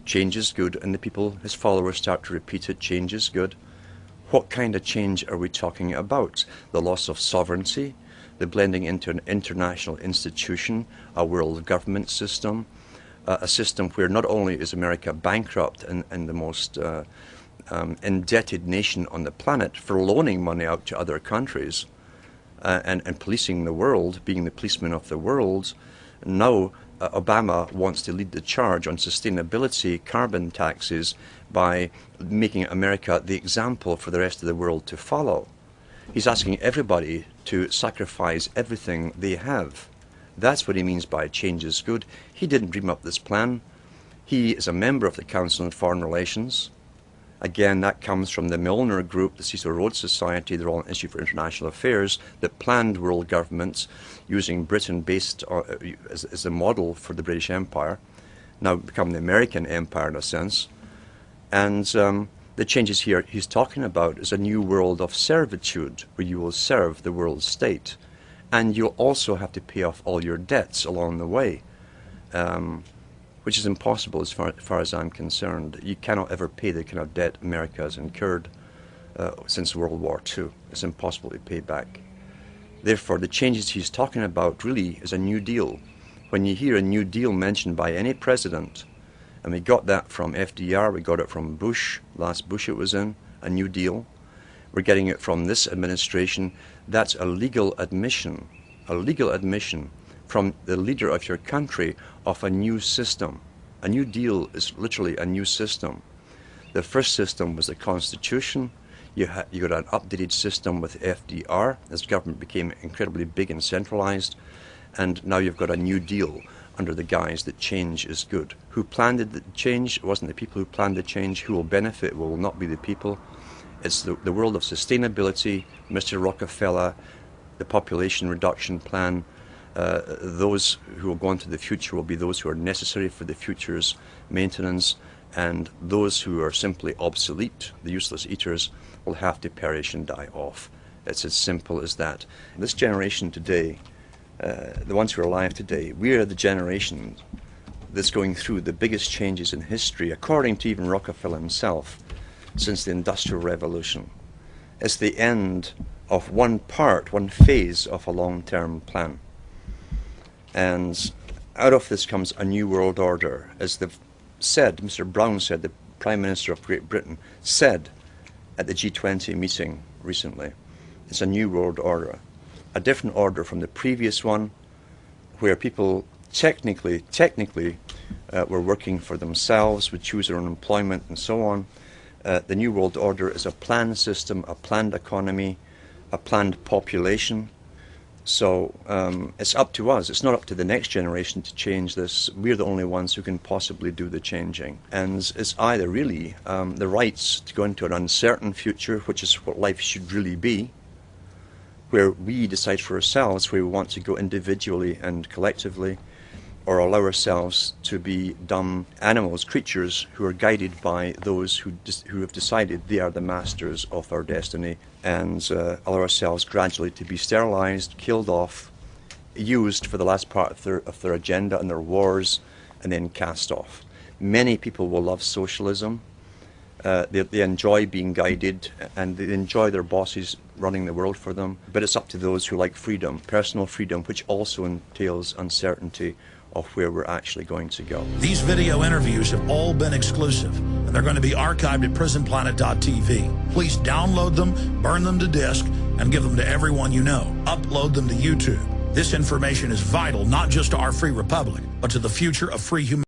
Change is good, and the people, his followers, start to repeat it, change is good. What kind of change are we talking about? The loss of sovereignty, the blending into an international institution, a world government system, a system where not only is America bankrupt and the most indebted nation on the planet for loaning money out to other countries and policing the world, being the policeman of the world, now Obama wants to lead the charge on sustainability, carbon taxes, by making America the example for the rest of the world to follow. He's asking everybody to sacrifice everything they have. That's what he means by change is good. He didn't dream up this plan. He is a member of the Council on Foreign Relations. Again, that comes from the Milner Group, the Cecil Rhodes Society, the Royal Institute for International Affairs, that planned world governments using Britain based as a model for the British Empire, now become the American Empire in a sense. And the changes here he's talking about is a new world of servitude, where you will serve the world state. And you'll also have to pay off all your debts along the way, which is impossible as far as I'm concerned. You cannot ever pay the kind of debt America has incurred since World War II. It's impossible to pay back. Therefore, the changes he's talking about really is a New Deal. When you hear a New Deal mentioned by any president, and we got that from FDR, we got it from Bush, last Bush it was in, a New Deal. We're getting it from this administration. That's a legal admission from the leader of your country of a new system. A New Deal is literally a new system. The first system was the Constitution. You got an updated system with FDR as government became incredibly big and centralized. And now you've got a New Deal under the guise that change is good. Who planned the change? It wasn't the people who planned the change. Who will benefit will not be the people. It's the world of sustainability, Mr. Rockefeller, the population reduction plan. Those who will go into the future will be those who are necessary for the future's maintenance, and those who are simply obsolete, the useless eaters, will have to perish and die off. It's as simple as that. This generation today, the ones who are alive today, we are the generation that's going through the biggest changes in history, according to even Rockefeller himself, since the Industrial Revolution. It's the end of one phase of a long-term plan. And out of this comes a new world order. As Mr. Brown said, the Prime Minister of Great Britain said at the G20 meeting recently, it's a new world order. A different order from the previous one, where people technically were working for themselves, would choose their own employment and so on. The New World Order is a planned system, a planned economy, a planned population. So it's up to us. It's not up to the next generation to change this. We're the only ones who can possibly do the changing. And it's either really the rights to go into an uncertain future, which is what life should really be, where we decide for ourselves where we want to go individually and collectively, or allow ourselves to be dumb animals, creatures who are guided by those who have decided they are the masters of our destiny, and allow ourselves gradually to be sterilized, killed off, used for the last part of their agenda and their wars, and then cast off. Many people will love socialism. They enjoy being guided, and they enjoy their bosses running the world for them. But it's up to those who like freedom, personal freedom, which also entails uncertainty of where we're actually going to go. These video interviews have all been exclusive, and they're going to be archived at PrisonPlanet.tv. Please download them, burn them to disk, and give them to everyone you know. Upload them to YouTube. This information is vital not just to our free republic, but to the future of free humanity.